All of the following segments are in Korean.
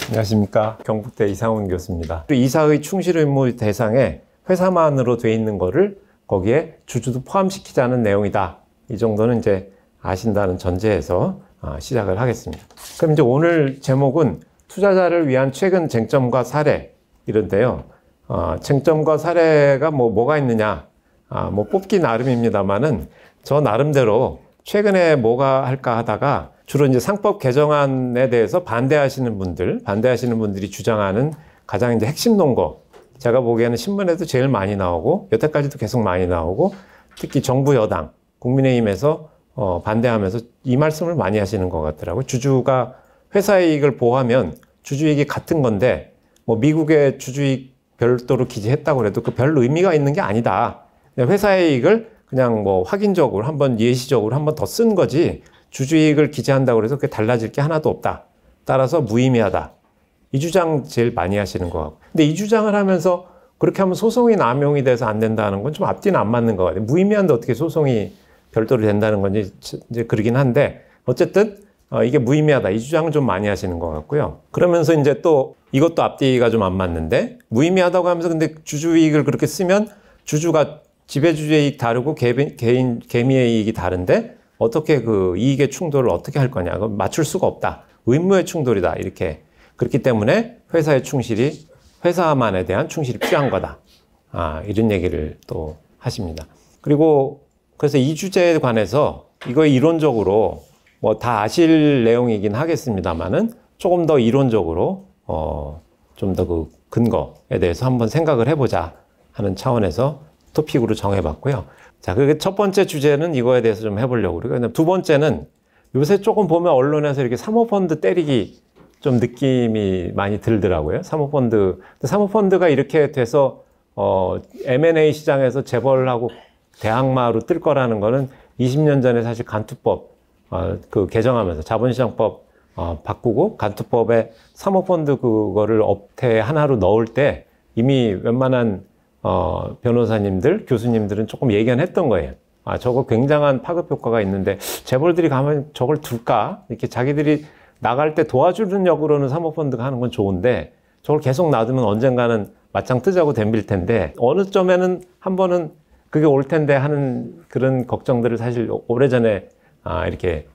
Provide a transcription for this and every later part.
안녕하십니까. 경북대 이상훈 교수입니다. 이사의 충실 의무 대상에 회사만으로 돼 있는 거를 거기에 주주도 포함시키자는 내용이다. 이 정도는 이제 아신다는 전제에서 시작을 하겠습니다. 그럼 이제 오늘 제목은 투자자를 위한 최근 쟁점과 사례 이런데요. 쟁점과 사례가 뭐가 있느냐. 뽑기 나름입니다만은 저 나름대로 최근에 뭐가 할까 하다가 주로 이제 상법 개정안에 대해서 반대하시는 분들이 주장하는 가장 이제 핵심 논거. 제가 보기에는 신문에도 제일 많이 나오고, 여태까지도 계속 많이 나오고, 특히 정부 여당, 국민의힘에서 반대하면서 이 말씀을 많이 하시는 것 같더라고요. 주주가 회사의 이익을 보호하면 주주이익이 같은 건데, 미국의 주주이익 별도로 기재했다고 해도 그 별 의미가 있는 게 아니다. 회사의 이익을 그냥 확인적으로 한번 예시적으로 한번 더 쓴 거지, 주주이익을 기재한다고 해서 그게 달라질 게 하나도 없다. 따라서 무의미하다. 이 주장 제일 많이 하시는 것 같고. 근데 이 주장을 하면서 그렇게 하면 소송이 남용이 돼서 안 된다는 건 좀 앞뒤는 안 맞는 것 같아요. 무의미한데 어떻게 소송이 별도로 된다는 건지 이제 그러긴 한데, 어쨌든 이게 무의미하다. 이 주장을 좀 많이 하시는 것 같고요. 그러면서 이제 또 이것도 앞뒤가 좀 안 맞는데, 무의미하다고 하면서 근데 주주이익을 그렇게 쓰면 주주가 지배주주의 이익 다르고 개미의 이익이 다른데 어떻게 그 이익의 충돌을 어떻게 할 거냐. 맞출 수가 없다. 의무의 충돌이다. 이렇게. 그렇기 때문에 회사의 충실이, 회사만에 대한 충실이 필요한 거다. 이런 얘기를 또 하십니다. 그리고 그래서 이 주제에 관해서 이거 이론적으로 다 아실 내용이긴 하겠습니다만은 조금 더 이론적으로 좀 더 그 근거에 대해서 한번 생각을 해보자 하는 차원에서 토픽으로 정해봤고요. 자, 그게 첫 번째 주제는 이거에 대해서 좀 해보려고 그러고요. 두 번째는 요새 조금 보면 언론에서 이렇게 사모펀드 때리기 좀 느낌이 많이 들더라고요. 사모펀드가 이렇게 돼서 M&A 시장에서 재벌하고 대항마로 뜰 거라는 거는 20년 전에 사실 간투법 그 개정하면서 자본시장법 바꾸고 간투법에 사모펀드 그거를 업태 하나로 넣을 때 이미 웬만한 변호사님들, 교수님들은 조금 예견했던 거예요. 저거 굉장한 파급 효과가 있는데 재벌들이 가면 저걸 둘까? 이렇게 자기들이 나갈 때 도와주는 역으로는 사모펀드가 하는 건 좋은데 저걸 계속 놔두면 언젠가는 맞짱 뜨자고 덤빌 텐데 어느 점에는 한 번은 그게 올 텐데 하는 그런 걱정들을 사실 오래전에 이렇게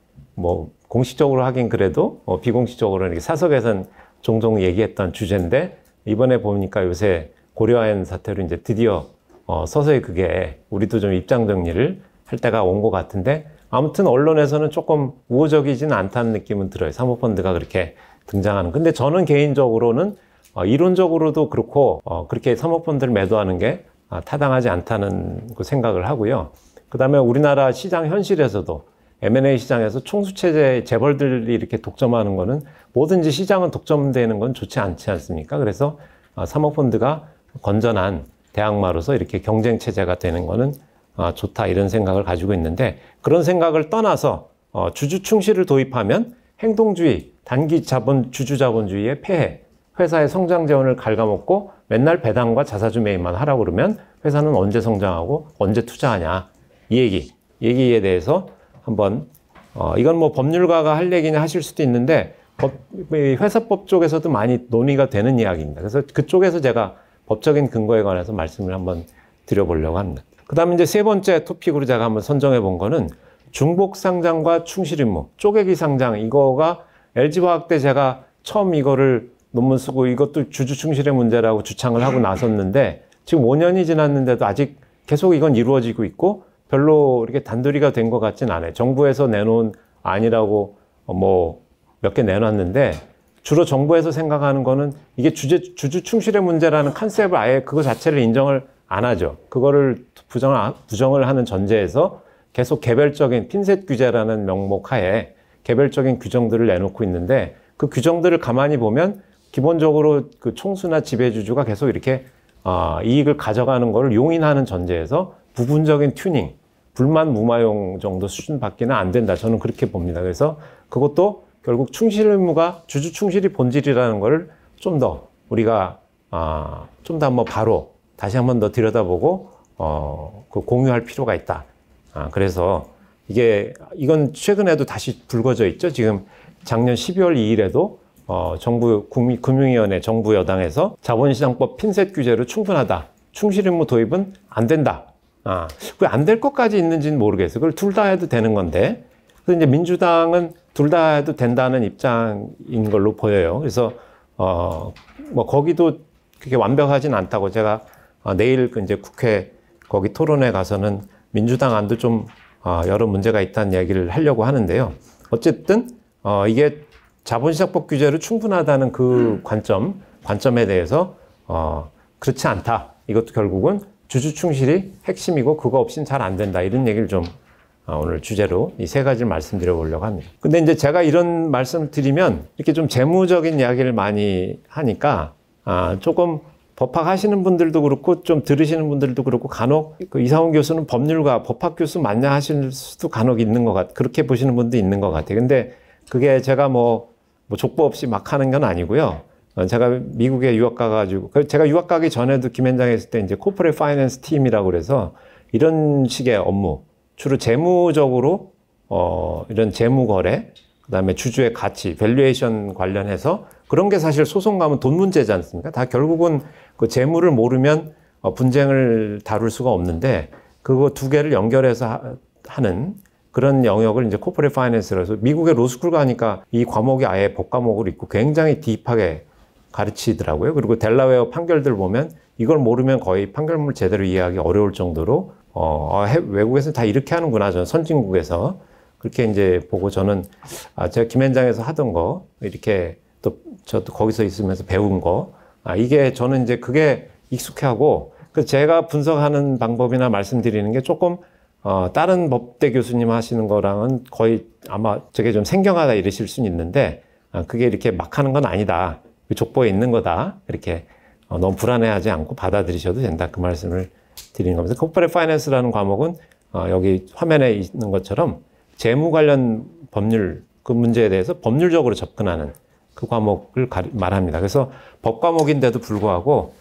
공식적으로 하긴 그래도 비공식적으로 이렇게 사석에선 종종 얘기했던 주제인데 이번에 보니까 요새 고려아연 사태로 이제 드디어 서서히 그게 우리도 좀 입장 정리를 할 때가 온 것 같은데 아무튼 언론에서는 조금 우호적이지는 않다는 느낌은 들어요. 사모펀드가 그렇게 등장하는. 근데 저는 개인적으로는 이론적으로도 그렇고 그렇게 사모펀드를 매도하는 게 타당하지 않다는 생각을 하고요. 그 다음에 우리나라 시장 현실에서도 M&A 시장에서 총수체제 재벌들이 이렇게 독점하는 거는 뭐든지 시장은 독점되는 건 좋지 않지 않습니까? 그래서 사모펀드가 건전한 대항마로서 이렇게 경쟁 체제가 되는 거는 좋다 이런 생각을 가지고 있는데 그런 생각을 떠나서 주주 충실을 도입하면 행동주의, 단기 주주 자본주의의 폐해, 회사의 성장 재원을 갉아먹고 맨날 배당과 자사주 매입만 하라고 그러면 회사는 언제 성장하고 언제 투자하냐 이 얘기에 대해서 한번 이건 법률가가 할 얘기냐 하실 수도 있는데 회사법 쪽에서도 많이 논의가 되는 이야기입니다. 그래서 그쪽에서 제가 법적인 근거에 관해서 말씀을 한번 드려보려고 합니다. 그 다음에 이제 세 번째 토픽으로 제가 한번 선정해 본 거는 중복 상장과 충실 의무, 쪼개기 상장, 이거가 LG화학 때 제가 처음 이거를 논문 쓰고 이것도 주주 충실의 문제라고 주창을 하고 나섰는데 지금 5년이 지났는데도 아직 계속 이건 이루어지고 있고 별로 이렇게 단도리가 된 것 같진 않아요. 정부에서 내놓은 안이라고 몇 개 내놨는데 주로 정부에서 생각하는 거는 이게 주주 충실의 문제라는 컨셉을 아예 그거 자체를 인정을 안 하죠. 그거를 부정을 하는 전제에서 계속 개별적인 핀셋 규제라는 명목 하에 개별적인 규정들을 내놓고 있는데 그 규정들을 가만히 보면 기본적으로 그 총수나 지배주주가 계속 이렇게 이익을 가져가는 거를 용인하는 전제에서 부분적인 튜닝, 불만 무마용 정도 수준밖에는 안 된다. 저는 그렇게 봅니다. 그래서 그것도 결국 충실 의무가 주주 충실이 본질이라는 거를 좀 더 우리가 좀 더 한번 바로 다시 한번 더 들여다보고 공유할 필요가 있다. 그래서 이건 최근에도 다시 불거져 있죠. 지금 작년 12월 2일에도 금융위원회 정부 여당에서 자본시장법 핀셋 규제로 충분하다. 충실임무 도입은 안 된다. 왜 안 될 것까지 있는지는 모르겠어요. 그걸 둘 다 해도 되는 건데. 그래서 이제 민주당은 둘 다 해도 된다는 입장인 걸로 보여요. 그래서, 뭐, 거기도 그렇게 완벽하진 않다고 제가 내일 이제 국회 거기 토론회 가서는 민주당 안도 좀 여러 문제가 있다는 얘기를 하려고 하는데요. 어쨌든, 이게 자본시장법 규제로 충분하다는 그 관점에 대해서, 그렇지 않다. 이것도 결국은 주주 충실이 핵심이고 그거 없이는 잘 안 된다. 이런 얘기를 좀 오늘 주제로 이 세 가지를 말씀드려 보려고 합니다. 근데 이제 제가 이런 말씀을 드리면 이렇게 좀 재무적인 이야기를 많이 하니까 조금 법학 하시는 분들도 그렇고 좀 들으시는 분들도 그렇고 간혹 그 이상훈 교수는 법률가 법학 교수 맞냐 하실 수도 간혹 있는 것 같아요. 그렇게 보시는 분도 있는 것 같아요. 근데 그게 제가 뭐 족보 없이 막 하는 건 아니고요. 제가 미국에 유학 가가지고, 제가 유학 가기 전에도 김현장에 있을 때 이제 코퍼레이트 파이낸스 팀이라고 그래서 이런 식의 업무, 주로 재무적으로, 이런 재무 거래, 그 다음에 주주의 가치, 밸류에이션 관련해서 그런 게 사실 소송 가면 돈 문제지 않습니까? 다 결국은 그 재무를 모르면 분쟁을 다룰 수가 없는데 그거 두 개를 연결해서 하는 그런 영역을 이제 코퍼레이트 파이낸스라서 미국의 로스쿨 가니까 이 과목이 아예 법과목으로 있고 굉장히 딥하게 가르치더라고요. 그리고 델라웨어 판결들 보면 이걸 모르면 거의 판결문 제대로 이해하기 어려울 정도로 외국에서는 다 이렇게 하는구나. 저는 선진국에서 그렇게 이제 보고 저는 제가 김현장에서 하던 거 이렇게 또 저도 거기서 있으면서 배운 거 이게 저는 이제 그게 익숙해하고 그 제가 분석하는 방법이나 말씀드리는 게 조금 다른 법대 교수님 하시는 거랑은 거의 아마 저게 좀 생경하다 이러실 수는 있는데 그게 이렇게 막 하는 건 아니다. 족보에 있는 거다. 이렇게 너무 불안해하지 않고 받아들이셔도 된다. 그 말씀을 드리는 겁니다. 코퍼레이트 파이낸스라는 과목은 여기 화면에 있는 것처럼 재무 관련 법률 그 문제에 대해서 법률적으로 접근하는 그 과목을 말합니다. 그래서 법 과목인데도 불구하고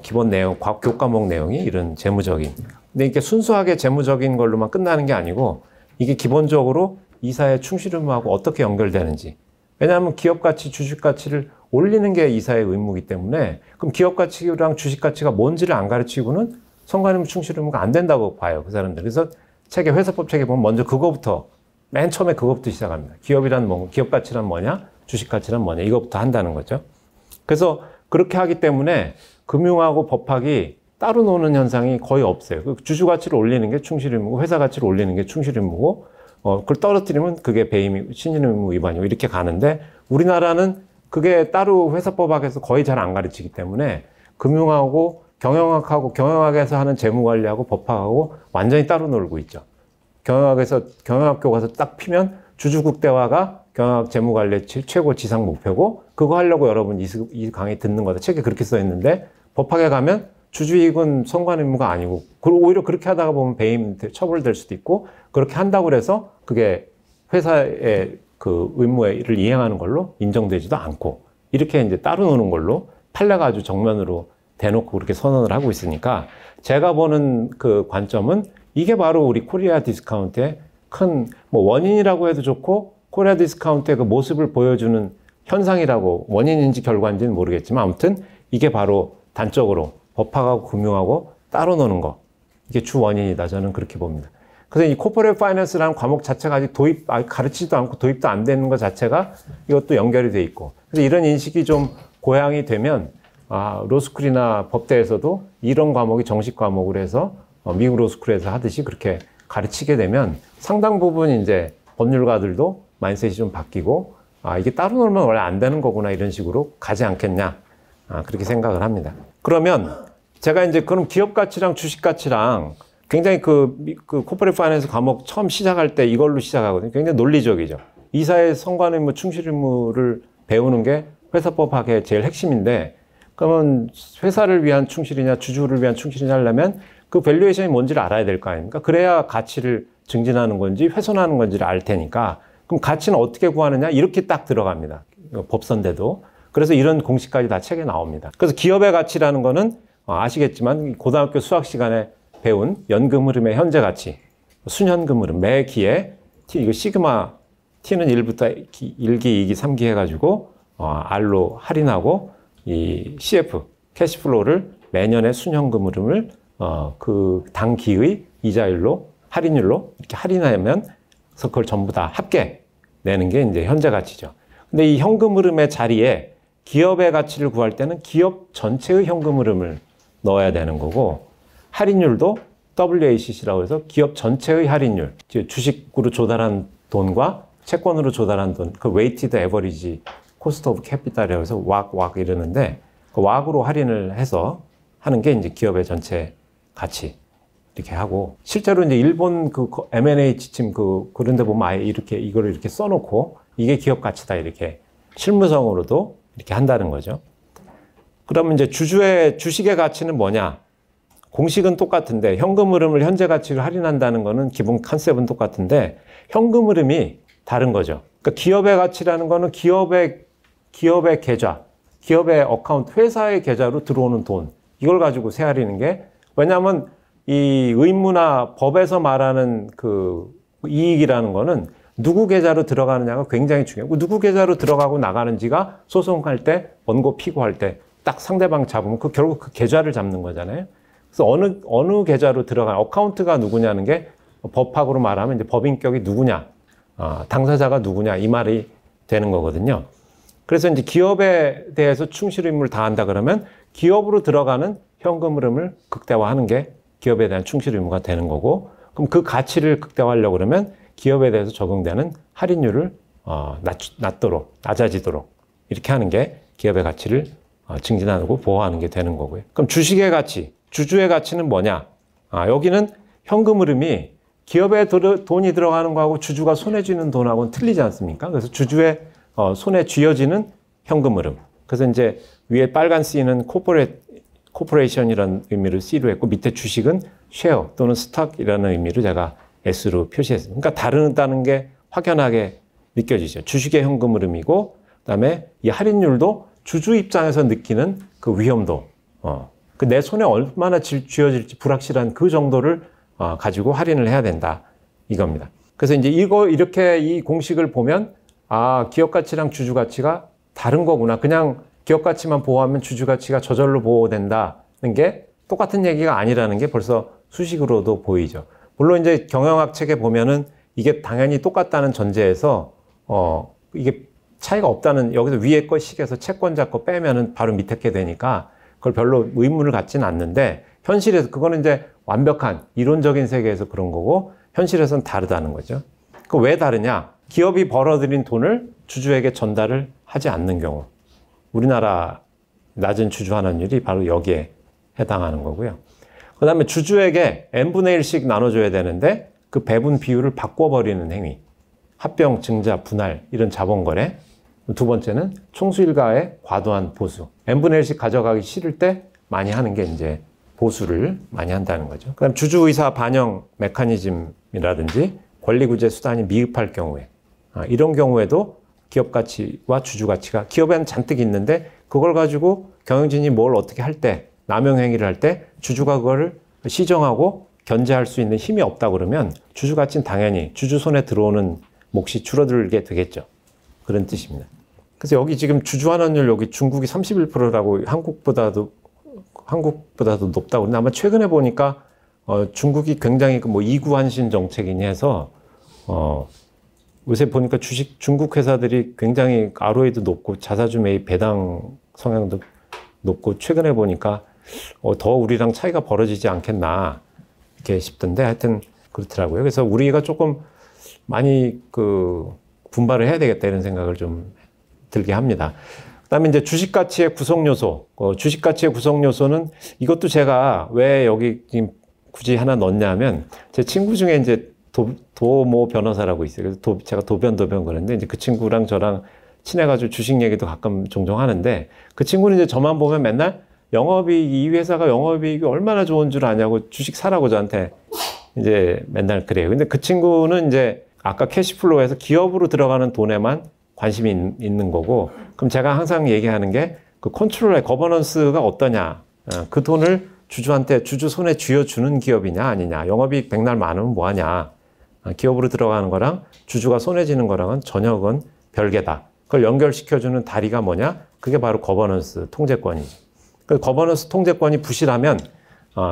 기본 내용, 교과목 내용이 이런 재무적인 근데 이게 순수하게 재무적인 걸로만 끝나는 게 아니고 이게 기본적으로 이사의 충실 의무하고 어떻게 연결되는지 왜냐하면 기업 가치, 주식 가치를 올리는 게 이사의 의무이기 때문에 그럼 기업 가치랑 주식 가치가 뭔지를 안 가르치고는 선관위무 충실 의무가 안 된다고 봐요. 그 사람들. 그래서 책에 회사법 책에 보면 먼저 그거부터 맨 처음에 그거부터 시작합니다. 기업이란 뭐 기업 가치란 뭐냐? 주식 가치란 뭐냐? 이거부터 한다는 거죠. 그래서 그렇게 하기 때문에 금융하고 법학이 따로 노는 현상이 거의 없어요. 그 주주 가치를 올리는 게 충실 의무고 회사 가치를 올리는 게 충실 의무고 그걸 떨어뜨리면 그게 배임, 신인 의무 위반이고 이렇게 가는데 우리나라는 그게 따로 회사법학에서 거의 잘 안 가르치기 때문에 금융하고 경영학하고 경영학에서 하는 재무관리하고 법학하고 완전히 따로 놀고 있죠. 경영학교 가서 딱 피면 주주국대화가 경영학 재무관리의 최고 지상 목표고 그거 하려고 여러분 이 강의 듣는 거다. 책에 그렇게 써 있는데 법학에 가면 주주이익은 선관 의무가 아니고 그리고 오히려 그렇게 하다가 보면 배임 처벌될 수도 있고 그렇게 한다고 그래서 그게 회사의 그 의무를 이행하는 걸로 인정되지도 않고 이렇게 이제 따로 노는 걸로 판례가 아주 정면으로 대놓고 그렇게 선언을 하고 있으니까 제가 보는 그 관점은 이게 바로 우리 코리아 디스카운트의 큰 뭐 원인이라고 해도 좋고 코리아 디스카운트의 그 모습을 보여주는 현상이라고 원인인지 결과인지는 모르겠지만 아무튼 이게 바로 단적으로 법학하고 금융하고 따로 노는 거 이게 주 원인이다 저는 그렇게 봅니다. 그래서 이 코퍼레이트 파이낸스라는 과목 자체가 아직 가르치지도 않고 도입도 안 되는 것 자체가 이것도 연결이 돼 있고 그래서 이런 인식이 좀 고양이 되면 로스쿨이나 법대에서도 이런 과목이 정식 과목으로 해서 미국 로스쿨에서 하듯이 그렇게 가르치게 되면 상당 부분 이제 법률가들도 마인드셋이 좀 바뀌고 이게 따로 놀면 원래 안 되는 거구나 이런 식으로 가지 않겠냐 그렇게 생각을 합니다. 그러면 제가 이제 그럼 기업 가치랑 주식 가치랑 굉장히 그 코퍼레이트 파이낸스 과목 처음 시작할 때 이걸로 시작하거든요. 굉장히 논리적이죠. 이사의 선관 의무, 충실 의무를 배우는 게 회사법학의 제일 핵심인데 그러면 회사를 위한 충실이냐 주주를 위한 충실이냐 하려면 그 밸류에이션이 뭔지를 알아야 될 거 아닙니까? 그래야 가치를 증진하는 건지 훼손하는 건지를 알 테니까 그럼 가치는 어떻게 구하느냐 이렇게 딱 들어갑니다. 법선대도. 그래서 이런 공식까지 다 책에 나옵니다. 그래서 기업의 가치라는 거는 아시겠지만 고등학교 수학 시간에 배운 연금 흐름의 현재 가치, 순현금 흐름, 매기에 이거 시그마 T는 1부터 1기, 2기, 3기 해가지고 R로 할인하고 이 CF, 캐시플로우를 매년의 순현금 흐름을 그 당기의 이자율로 할인율로 이렇게 할인하면 그걸 전부 다 합계 내는 게 이제 현재 가치죠. 근데 이 현금 흐름의 자리에 기업의 가치를 구할 때는 기업 전체의 현금 흐름을 넣어야 되는 거고, 할인율도 WACC라고 해서 기업 전체의 할인율, 주식으로 조달한 돈과 채권으로 조달한 돈, 그 웨이티드 에버리지 코스트 오브 캐피탈이라고 해서 왁 이러는데, 그 왁으로 할인을 해서 하는 게 이제 기업의 전체 가치 이렇게 하고, 실제로 이제 일본 그 M&A 지침 그런 데 보면 아예 이거를 이렇게 써놓고 이게 기업 가치다 이렇게 실무성으로도 이렇게 한다는 거죠. 그러면 이제 주식의 가치는 뭐냐? 공식은 똑같은데 현금 흐름을 현재 가치를 할인한다는 거는 기본 컨셉은 똑같은데 현금 흐름이 다른 거죠. 그러니까 기업의 가치라는 거는 기업의 계좌, 기업의 어카운트, 회사의 계좌로 들어오는 돈, 이걸 가지고 세할이는 게, 왜냐하면 이 의무나 법에서 말하는 그 이익이라는 거는 누구 계좌로 들어가느냐가 굉장히 중요하고, 누구 계좌로 들어가고 나가는지가 소송할 때, 원고 피고할 때 딱 상대방 잡으면 결국 그 계좌를 잡는 거잖아요. 그래서 어느 계좌로 들어간 어카운트가 누구냐는 게 법학으로 말하면 이제 법인격이 누구냐, 당사자가 누구냐 이 말이 되는 거거든요. 그래서 이제 기업에 대해서 충실 의무를 다한다 그러면 기업으로 들어가는 현금 흐름을 극대화하는 게 기업에 대한 충실 의무가 되는 거고, 그럼 그 가치를 극대화하려고 그러면 기업에 대해서 적용되는 할인율을 낮아지도록 이렇게 하는 게 기업의 가치를 증진하고 보호하는 게 되는 거고요. 그럼 주식의 가치, 주주의 가치는 뭐냐? 여기는 현금 흐름이 기업에 돈이 들어가는 거하고 주주가 손에 쥐는 돈하고는 틀리지 않습니까? 그래서 주주의 손에 쥐어지는 현금 흐름. 그래서 이제 위에 빨간 C는 코퍼레이션이라는 의미를 C로 했고, 밑에 주식은 쉐어 또는 스탁이라는 의미로 제가 S로 표시했습니다. 그러니까 다르다는 게 확연하게 느껴지죠. 주식의 현금 흐름이고, 그다음에 이 할인율도 주주 입장에서 느끼는 그 위험도, 그 내 손에 얼마나 쥐어질지 불확실한 그 정도를 가지고 할인을 해야 된다 이겁니다. 그래서 이제 이렇게 이 공식을 보면 기업 가치랑 주주 가치가 다른 거구나. 그냥 기업 가치만 보호하면 주주 가치가 저절로 보호된다는 게 똑같은 얘기가 아니라는 게 벌써 수식으로도 보이죠. 물론 이제 경영학 책에 보면은 이게 당연히 똑같다는 전제에서 이게 차이가 없다는, 여기서 위에 거 식에서 채권자 거 빼면은 바로 밑에 게 되니까 그걸 별로 의문을 갖지는 않는데, 현실에서 그거는 이제 완벽한 이론적인 세계에서 그런 거고 현실에서는 다르다는 거죠. 그 왜 다르냐? 기업이 벌어들인 돈을 주주에게 전달을 하지 않는 경우, 우리나라 낮은 주주 환원율이 바로 여기에 해당하는 거고요. 그 다음에 주주에게 n분의 1씩 나눠줘야 되는데 그 배분 비율을 바꿔버리는 행위, 합병, 증자, 분할 이런 자본거래. 두 번째는 총수일가의 과도한 보수, n분의 1씩 가져가기 싫을 때 많이 하는 게 이제 보수를 많이 한다는 거죠. 그다음 주주의사 반영 메커니즘이라든지 권리구제 수단이 미흡할 경우에, 이런 경우에도 기업 가치와 주주 가치가 기업에는 잔뜩 있는데 그걸 가지고 경영진이 뭘 어떻게 할 때, 남용행위를 할 때 주주가 그거를 시정하고 견제할 수 있는 힘이 없다 그러면 주주 가치는 당연히 주주 손에 들어오는 몫이 줄어들게 되겠죠. 그런 뜻입니다. 그래서 여기 지금 주주 환원율, 여기 중국이 31%라고 한국보다도 높다고 그러는데, 아마 최근에 보니까 중국이 굉장히 뭐 이구환신 정책이니 해서 요새 보니까 중국 회사들이 굉장히 ROE도 높고 자사주 매입 배당 성향도 높고, 최근에 보니까 더 우리랑 차이가 벌어지지 않겠나 이렇게 싶던데, 하여튼 그렇더라고요. 그래서 우리가 조금 많이 분발을 해야 되겠다 이런 생각을 좀 들게 합니다. 그다음에 이제 주식 가치의 구성 요소, 주식 가치의 구성 요소는 이것도 제가 왜 여기 지금 굳이 하나 넣냐면, 제 친구 중에 이제 도모 변호사라고 있어요. 그래서 제가 도변 그러는데, 이제 그 친구랑 저랑 친해가지고 주식 얘기도 가끔 종종 하는데, 그 친구는 이제 저만 보면 맨날 이 회사가 영업이익이 얼마나 좋은 줄 아냐고 주식 사라고 저한테 이제 맨날 그래요. 근데 그 친구는 이제 아까 캐시플로우에서 기업으로 들어가는 돈에만 관심이 있는 거고, 그럼 제가 항상 얘기하는 게 그 컨트롤의 거버넌스가 어떠냐, 그 돈을 주주 손에 쥐어주는 기업이냐 아니냐, 영업이익 백날 많으면 뭐하냐, 기업으로 들어가는 거랑 주주가 손에 쥐는 거랑은 전혀 그건 별개다. 그걸 연결시켜주는 다리가 뭐냐? 그게 바로 거버넌스 통제권이죠. 그 거버넌스 통제권이 부실하면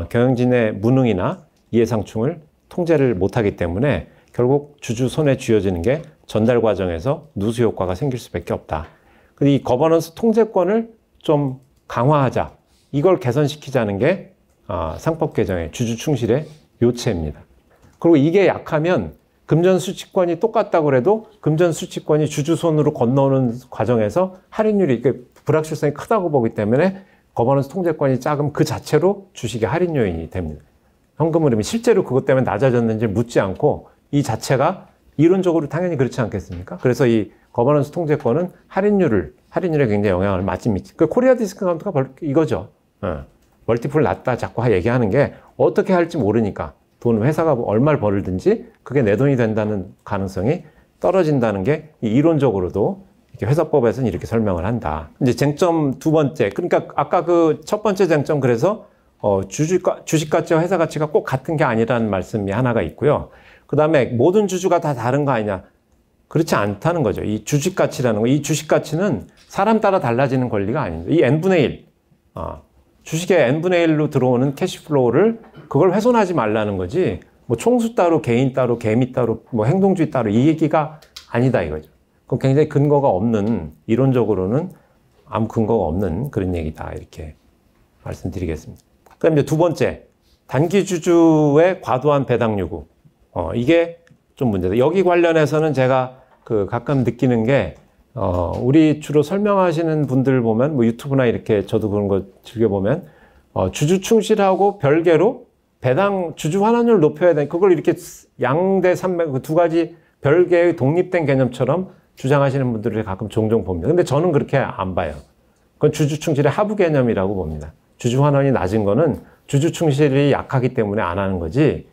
경영진의 무능이나 이해상충을 통제를 못하기 때문에 결국 주주 손에 쥐어지는 게 전달 과정에서 누수 효과가 생길 수밖에 없다. 근데 이 거버넌스 통제권을 좀 강화하자. 이걸 개선시키자는 게 상법 개정의 주주 충실의 요체입니다. 그리고 이게 약하면 금전 수취권이 똑같다고 해도 금전 수취권이 주주 손으로 건너오는 과정에서 할인율이 불확실성이 크다고 보기 때문에 거버넌스 통제권이 작으면 그 자체로 주식의 할인 요인이 됩니다. 현금 흐름이 실제로 그것 때문에 낮아졌는지 묻지 않고 이 자체가 이론적으로 당연히 그렇지 않겠습니까? 그래서 이 거버넌스 통제권은 할인율에 굉장히 영향을 많이 미치죠. 그 코리아 디스카운트가 이거죠. 멀티플 낮다 자꾸 얘기하는 게 어떻게 할지 모르니까 돈 회사가 얼마를 벌든지 그게 내 돈이 된다는 가능성이 떨어진다는 게 이론적으로도 회사법에서는 이렇게 설명을 한다. 이제 쟁점 두 번째. 그러니까 아까 그 첫 번째 쟁점 그래서 주식 가치와 회사 가치가 꼭 같은 게 아니라는 말씀이 하나가 있고요. 그 다음에 모든 주주가 다 다른 거 아니냐. 그렇지 않다는 거죠. 이 주식 가치라는 거. 이 주식 가치는 사람 따라 달라지는 권리가 아닙니다. 이 n분의 1. 주식의 n분의 1로 들어오는 캐시플로우를 그걸 훼손하지 말라는 거지. 뭐 총수 따로, 개인 따로, 개미 따로, 뭐 행동주의 따로 이 얘기가 아니다 이거죠. 그건 굉장히 근거가 없는, 이론적으로는 아무 근거가 없는 그런 얘기다 이렇게 말씀드리겠습니다. 그다음 이제 두 번째, 단기 주주의 과도한 배당 요구. 이게 좀 문제다. 여기 관련해서는 제가 가끔 느끼는 게 우리 주로 설명하시는 분들 보면 뭐 유튜브나 이렇게 저도 그런 거 즐겨보면 주주 충실하고 별개로 배당 주주 환원율 높여야 돼. 그걸 이렇게 양대 산맥 그 두 가지 별개의 독립된 개념처럼 주장하시는 분들을 가끔 종종 봅니다. 근데 저는 그렇게 안 봐요. 그건 주주 충실의 하부 개념이라고 봅니다. 주주 환원이 낮은 거는 주주 충실이 약하기 때문에 안 하는 거지.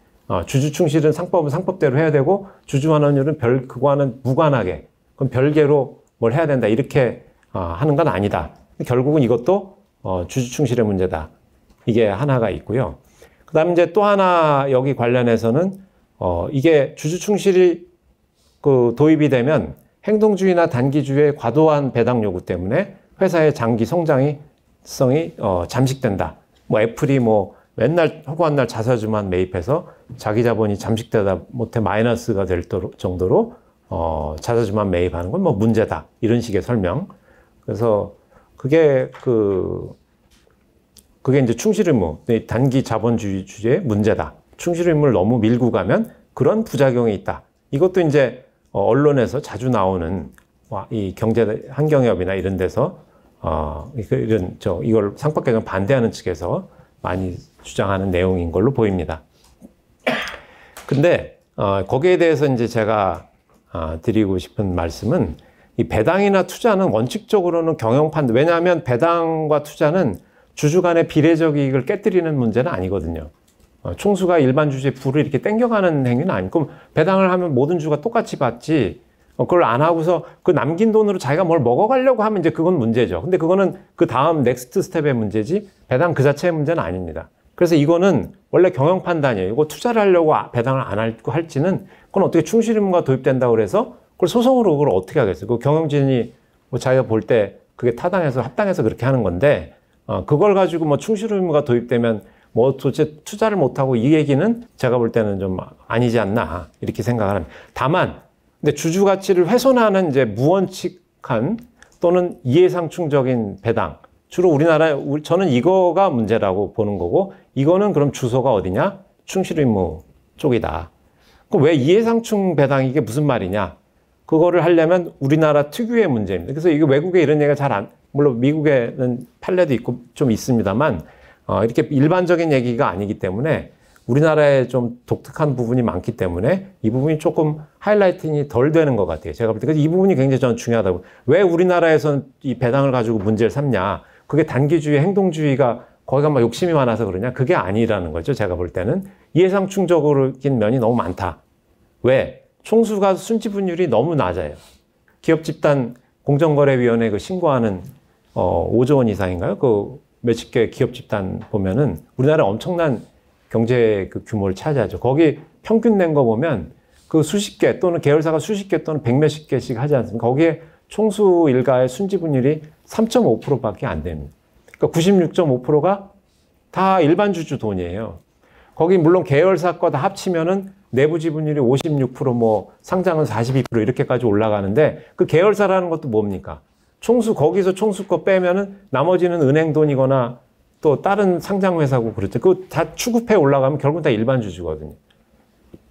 주주 충실은 상법은 상법대로 해야 되고 주주 환원율은 그거와는 무관하게 그건 별개로 뭘 해야 된다 이렇게 하는 건 아니다. 결국은 이것도 주주 충실의 문제다. 이게 하나가 있고요. 그 다음에 이제 또 하나 여기 관련해서는 이게 주주 충실이 도입이 되면 행동주의나 단기주의의 과도한 배당 요구 때문에 회사의 장기 성장성이 잠식된다. 뭐 애플이 뭐 맨날 허구한 날 자사주만 매입해서 자기 자본이 잠식되다 못해 마이너스가 될 정도로 자사주만 매입하는 건 뭐 문제다. 이런 식의 설명. 그래서 그게 이제 충실 의무, 단기 자본주의의 문제다. 충실 의무를 너무 밀고 가면 그런 부작용이 있다. 이것도 이제 언론에서 자주 나오는 이 경제 환경협이나 이런 데서 이걸 상법 개정 반대하는 측에서 많이 주장하는 내용인 걸로 보입니다. 근데 거기에 대해서 이제 제가 드리고 싶은 말씀은 이 배당이나 투자는 원칙적으로는 경영 판단, 왜냐하면 배당과 투자는 주주 간의 비례적 이익을 깨뜨리는 문제는 아니거든요. 총수가 일반 주주의 부를 이렇게 땡겨가는 행위는 아니고, 그럼 배당을 하면 모든 주가 똑같이 받지, 그걸 안 하고서 그 남긴 돈으로 자기가 뭘 먹어가려고 하면 이제 그건 문제죠. 근데 그거는 그 다음 넥스트 스텝의 문제지 배당 그 자체의 문제는 아닙니다. 그래서 이거는 원래 경영 판단이에요. 이거 투자를 하려고 배당을 안 하고 할지는 그건 어떻게 충실 의무가 도입된다고 그래서 그걸 소송으로 그걸 어떻게 하겠어요. 그 경영진이 뭐 자기가 볼 때 그게 타당해서 합당해서 그렇게 하는 건데 그걸 가지고 뭐 충실 의무가 도입되면 뭐 도대체 투자를 못하고 이 얘기는 제가 볼 때는 좀 아니지 않나 이렇게 생각을 합니다. 다만 근데 주주 가치를 훼손하는 이제 무원칙한 또는 이해상충적인 배당, 주로 저는 이거가 문제라고 보는 거고, 이거는 그럼 주소가 어디냐? 충실 의무 쪽이다. 그럼 왜 이해상충 배당이 이게 무슨 말이냐? 그거를 하려면 우리나라 특유의 문제입니다. 그래서 이게 외국에 이런 얘기가 물론 미국에는 판례도 있고 좀 있습니다만, 이렇게 일반적인 얘기가 아니기 때문에 우리나라에 좀 독특한 부분이 많기 때문에 이 부분이 조금 하이라이팅이 덜 되는 것 같아요. 제가 볼 때. 그래서 이 부분이 굉장히 저는 중요하다고. 왜 우리나라에서는 이 배당을 가지고 문제를 삼냐. 그게 단기주의, 행동주의가 거기가 막 욕심이 많아서 그러냐. 그게 아니라는 거죠. 제가 볼 때는. 이해상충적인 면이 너무 많다. 왜? 총수가 순지분율이 너무 낮아요. 기업집단 공정거래위원회 신고하는 5조 원 이상인가요? 그 몇십 개 기업집단 보면은 우리나라 엄청난 경제 규모를 차지하죠. 거기 평균 낸 거 보면 그 수십 개 또는 계열사가 수십 개 또는 백몇십 개씩 하지 않습니까? 거기에 총수 일가의 순지분율이 3.5%밖에 안 됩니다. 그러니까 96.5%가 다 일반 주주 돈이에요. 거기 물론 계열사 거 다 합치면은 내부 지분율이 56%, 뭐 상장은 42% 이렇게까지 올라가는데 그 계열사라는 것도 뭡니까? 거기서 총수 거 빼면은 나머지는 은행 돈이거나 또 다른 상장 회사고 그렇죠. 그거 다 추급해 올라가면 결국 다 일반 주주거든요.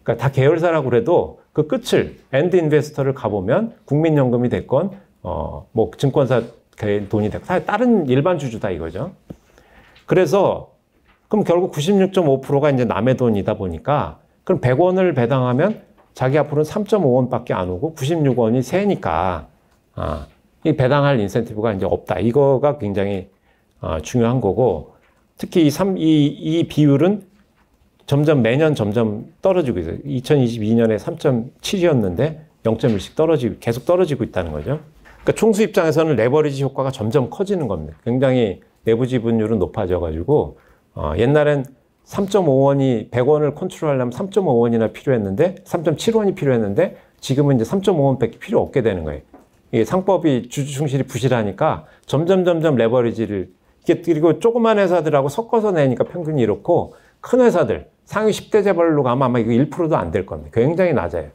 그러니까 다 계열사라고 그래도 그 끝을 엔드 인베스터를 가보면 국민연금이 됐건 뭐 증권사 돈이 됐건 다 다른 일반 주주다 이거죠. 그래서 그럼 결국 96.5%가 이제 남의 돈이다 보니까 그럼 100원을 배당하면 자기 앞으로는 3.5원밖에 안 오고 96원이 세니까 이 배당할 인센티브가 이제 없다. 이거가 굉장히 중요한 거고 특히 이 비율은 매년 점점 떨어지고 있어요. 2022년에 3.7이었는데 0.1씩 계속 떨어지고 있다는 거죠. 그러니까 총수 입장에서는 레버리지 효과가 점점 커지는 겁니다. 굉장히 내부 지분율은 높아져가지고 옛날엔 3.5원이 100원을 컨트롤하려면 3.5원이나 필요했는데 3.7원이 필요했는데 지금은 이제 3.5원밖에 필요 없게 되는 거예요. 이게 상법이 주주 충실이 부실하니까 점점 레버리지를 그리고 조그만 회사들하고 섞어서 내니까 평균이 이렇고 큰 회사들 상위 10대 재벌로 가면 아마 이거 1%도 안 될 겁니다. 굉장히 낮아요.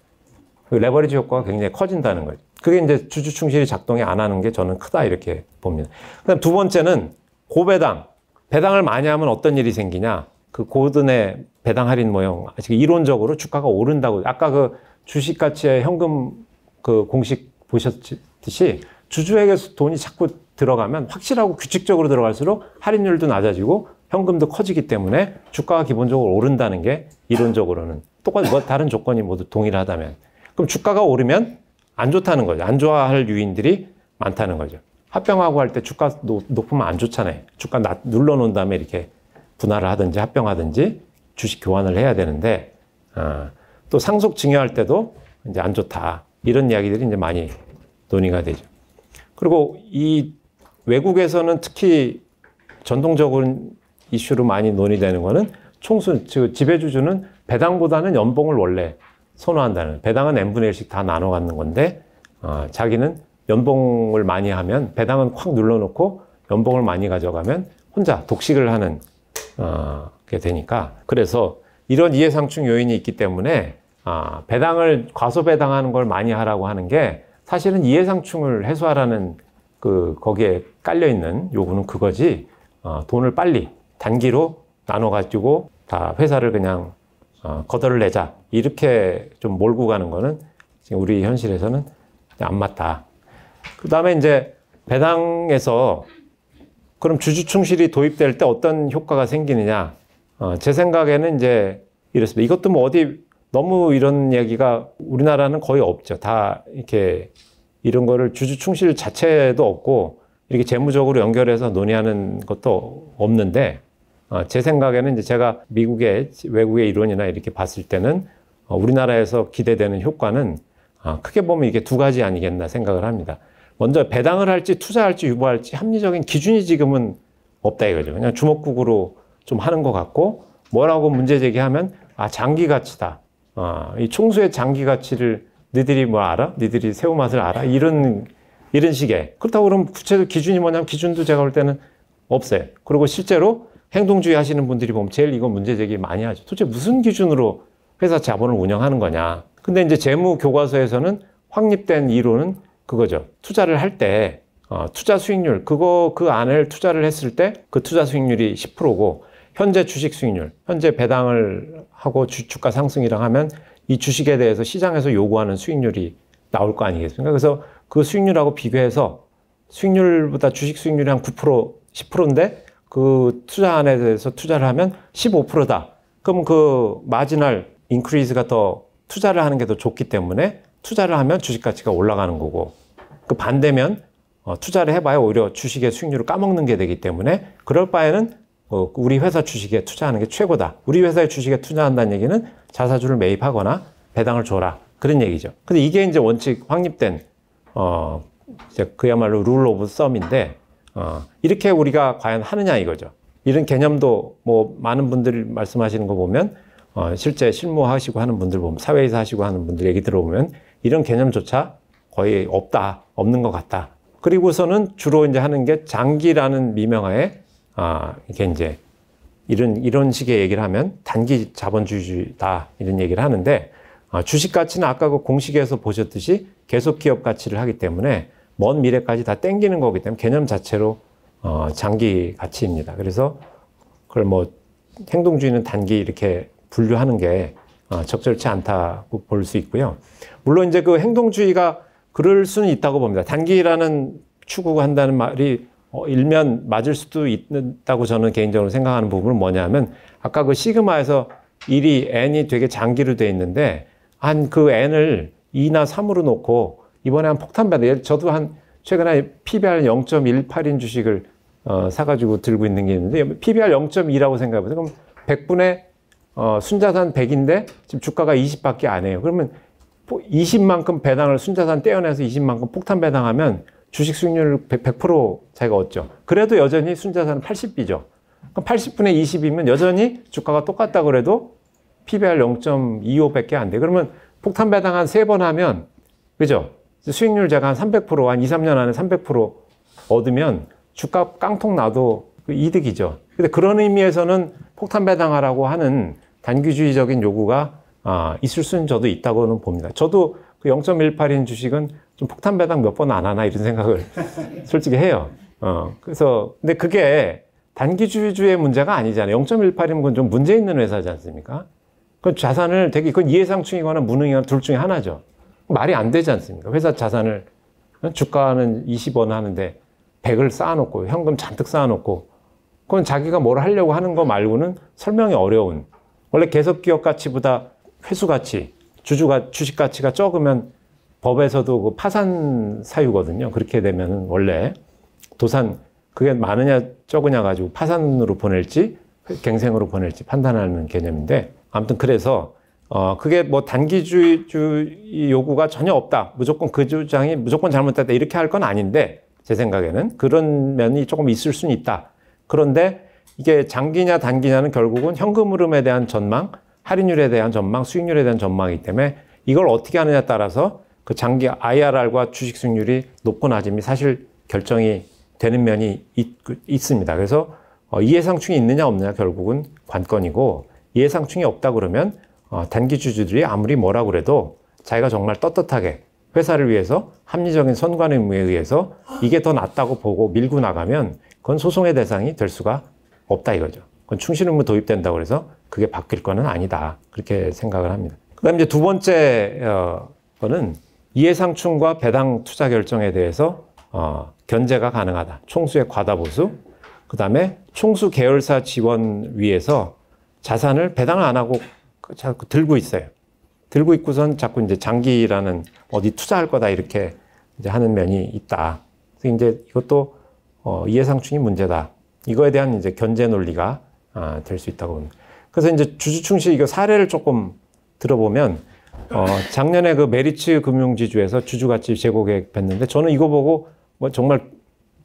레버리지 효과가 굉장히 커진다는 거죠. 그게 이제 주주 충실이 작동이 안 하는 게 저는 크다 이렇게 봅니다. 그다음 두 번째는 고배당. 배당을 많이 하면 어떤 일이 생기냐? 그 고든의 배당 할인 모형 아직 이론적으로 주가가 오른다고 아까 그 주식 가치의 현금 그 공식 보셨듯이 주주에게서 돈이 자꾸 들어가면 확실하고 규칙적으로 들어갈수록 할인율도 낮아지고 현금도 커지기 때문에 주가가 기본적으로 오른다는 게 이론적으로는 똑같이 다른 조건이 모두 동일하다면 그럼 주가가 오르면 안 좋다는 거죠. 안 좋아할 유인들이 많다는 거죠. 합병하고 할 때 주가 높으면 안 좋잖아요. 주가 눌러놓은 다음에 이렇게 분할을 하든지 합병하든지 주식 교환을 해야 되는데 또 상속 증여할 때도 이제 안 좋다. 이런 이야기들이 이제 많이 논의가 되죠. 그리고 이 외국에서는 특히 전통적인 이슈로 많이 논의되는 거는 즉 지배주주는 배당보다는 연봉을 원래 선호한다는 배당은 n분의 1씩 다 나눠 갖는 건데 자기는 연봉을 많이 하면 배당은 콱 눌러놓고 연봉을 많이 가져가면 혼자 독식을 하는 게 되니까 그래서 이런 이해상충 요인이 있기 때문에 배당을 과소배당하는 걸 많이 하라고 하는 게 사실은 이해상충을 해소하라는 거기에 깔려있는 요구는 그거지 돈을 빨리 단기로 나눠가지고 다 회사를 그냥 거덜을 내자 이렇게 좀 몰고 가는 거는 지금 우리 현실에서는 안 맞다. 그 다음에 이제 배당에서 그럼 주주 충실이 도입될 때 어떤 효과가 생기느냐? 제 생각에는 이제 이렇습니다. 이것도 뭐 어디 너무 이런 얘기가 우리나라는 거의 없죠. 다 이렇게 이런 거를 주주 충실 자체도 없고 이렇게 재무적으로 연결해서 논의하는 것도 없는데 제 생각에는 이제 제가 외국의 이론이나 이렇게 봤을 때는 우리나라에서 기대되는 효과는 크게 보면 이게 두 가지 아니겠나 생각을 합니다. 먼저 배당을 할지 투자할지 유보할지 합리적인 기준이 지금은 없다 이거죠. 그냥 주먹국으로 좀 하는 것 같고 뭐라고 문제 제기하면 장기 가치다. 이 총수의 장기 가치를 너희들이 뭐 알아? 너희들이 새우 맛을 알아? 이런 식의 그렇다고 그러면 구체적 기준이 뭐냐면 기준도 제가 볼 때는 없어요. 그리고 실제로 행동주의 하시는 분들이 보면 제일 이거 문제 제기 많이 하죠. 도대체 무슨 기준으로 회사 자본을 운영하는 거냐. 근데 이제 재무 교과서에서는 확립된 이론은 그거죠. 투자를 할 때 투자 수익률 그 안을 투자를 했을 때 그 투자 수익률이 10%고 현재 주식 수익률, 현재 배당을 하고 주가 상승이랑 하면 이 주식에 대해서 시장에서 요구하는 수익률이 나올 거 아니겠습니까? 그래서 그 수익률하고 비교해서 수익률보다 주식 수익률이 한 9%, 10%인데 그 투자 안에 대해서 투자를 하면 15%다. 그럼 그 마지널 인크리즈가 더 투자를 하는 게 더 좋기 때문에 투자를 하면 주식 가치가 올라가는 거고 그 반대면 투자를 해봐야 오히려 주식의 수익률을 까먹는 게 되기 때문에 그럴 바에는 우리 회사 주식에 투자하는 게 최고다. 우리 회사의 주식에 투자한다는 얘기는 자사주를 매입하거나 배당을 줘라. 그런 얘기죠. 근데 이게 이제 원칙 확립된 이제 그야말로 룰 오브 썸인데 이렇게 우리가 과연 하느냐 이거죠. 이런 개념도 뭐 많은 분들이 말씀하시는 거 보면 실제 실무하시고 하는 분들 보면 사회이사 하시고 하는 분들 얘기 들어보면 이런 개념조차 거의 없는 것 같다. 그리고서는 주로 이제 하는 게 장기라는 미명하에 이게 이제 이런 식의 얘기를 하면 단기 자본주의다 이런 얘기를 하는데 주식 가치는 아까 그 공식에서 보셨듯이 계속 기업 가치를 하기 때문에 먼 미래까지 다 땡기는 거기 때문에 개념 자체로 장기 가치입니다. 그래서 그걸 뭐 행동주의는 단기 이렇게 분류하는 게 적절치 않다고 볼 수 있고요. 물론 이제 그 행동주의가 그럴 수는 있다고 봅니다. 단기라는 추구한다는 말이 일면 맞을 수도 있다고 저는 개인적으로 생각하는 부분은 뭐냐면 아까 그 시그마에서 일이 n이 되게 장기로 돼 있는데 한 그 n을 2나 3으로 놓고 이번에 한 폭탄 배당, 저도 한 최근에 PBR 0.18인 주식을 사가지고 들고 있는 게 있는데 PBR 0.2라고 생각해보세요. 그럼 100분의 순자산 100인데 지금 주가가 20밖에 안 해요. 그러면 20만큼 배당을 순자산 떼어내서 20만큼 폭탄 배당하면 주식 수익률 100% 자기가 얻죠. 그래도 여전히 순자산은 80비죠. 그럼 80분의 20이면 여전히 주가가 똑같다 그래도 PBR 0.25밖에 안 돼. 그러면 폭탄 배당 한 3번 하면, 그죠? 수익률 제가 한 300%, 한 2, 3년 안에 300% 얻으면 주가 깡통 나도 이득이죠. 근데 그런 의미에서는 폭탄 배당하라고 하는 단기주의적인 요구가 있을 수는 저도 있다고는 봅니다. 저도 그 0.18인 주식은 좀 폭탄 배당 몇 번 안 하나 이런 생각을 솔직히 해요. 그래서 근데 그게 단기주의의 문제가 아니잖아요. 0.18이면 그건 좀 문제 있는 회사지 않습니까? 그 자산을 그건 이해상충이거나 무능이거나 둘 중에 하나죠. 말이 안 되지 않습니까? 회사 자산을 주가는 20원 하는데 100을 쌓아놓고 현금 잔뜩 쌓아놓고 그건 자기가 뭘 하려고 하는 거 말고는 설명이 어려운, 원래 계속기업 가치보다 회수 가치, 주식 가치가 적으면 법에서도 그 파산 사유거든요. 그렇게 되면은 원래 도산, 그게 많으냐 적으냐 가지고 파산으로 보낼지 갱생으로 보낼지 판단하는 개념인데, 아무튼 그래서 그게 뭐 단기주의 요구가 전혀 없다, 무조건 그 주장이 무조건 잘못됐다 이렇게 할 건 아닌데, 제 생각에는 그런 면이 조금 있을 수는 있다. 그런데 이게 장기냐 단기냐는 결국은 현금 흐름에 대한 전망, 할인율에 대한 전망, 수익률에 대한 전망이기 때문에 이걸 어떻게 하느냐에 따라서 그 장기 IRR과 주식 수익률이 높고 낮음이 사실 결정이 되는 면이 있습니다. 그래서 이해상충이 있느냐 없느냐 결국은 관건이고, 이해상충이 없다 그러면 단기주주들이 아무리 뭐라 그래도 자기가 정말 떳떳하게 회사를 위해서 합리적인 선관 의무에 의해서 이게 더 낫다고 보고 밀고 나가면 그건 소송의 대상이 될 수가 없다 이거죠. 그건 충실 의무 도입된다고 해서 그게 바뀔 거는 아니다, 그렇게 생각을 합니다. 그 다음에 이제 두 번째 거는 이해상충과 배당 투자 결정에 대해서 견제가 가능하다. 총수의 과다보수, 그 다음에 총수 계열사 지원 위해서 자산을 배당을 안 하고 자꾸 들고 있어요. 들고 있고선 자꾸 이제 장기라는 어디 투자할 거다 이렇게 이제 하는 면이 있다. 그래서 이제 이것도 이해상충이 문제다. 이거에 대한 이제 견제 논리가 될 수 있다고 봅니다. 그래서 이제 주주충실 이거 사례를 조금 들어보면 작년에 그 메리츠 금융지주에서 주주가치 재고계획 뵀는데 저는 이거 보고 뭐 정말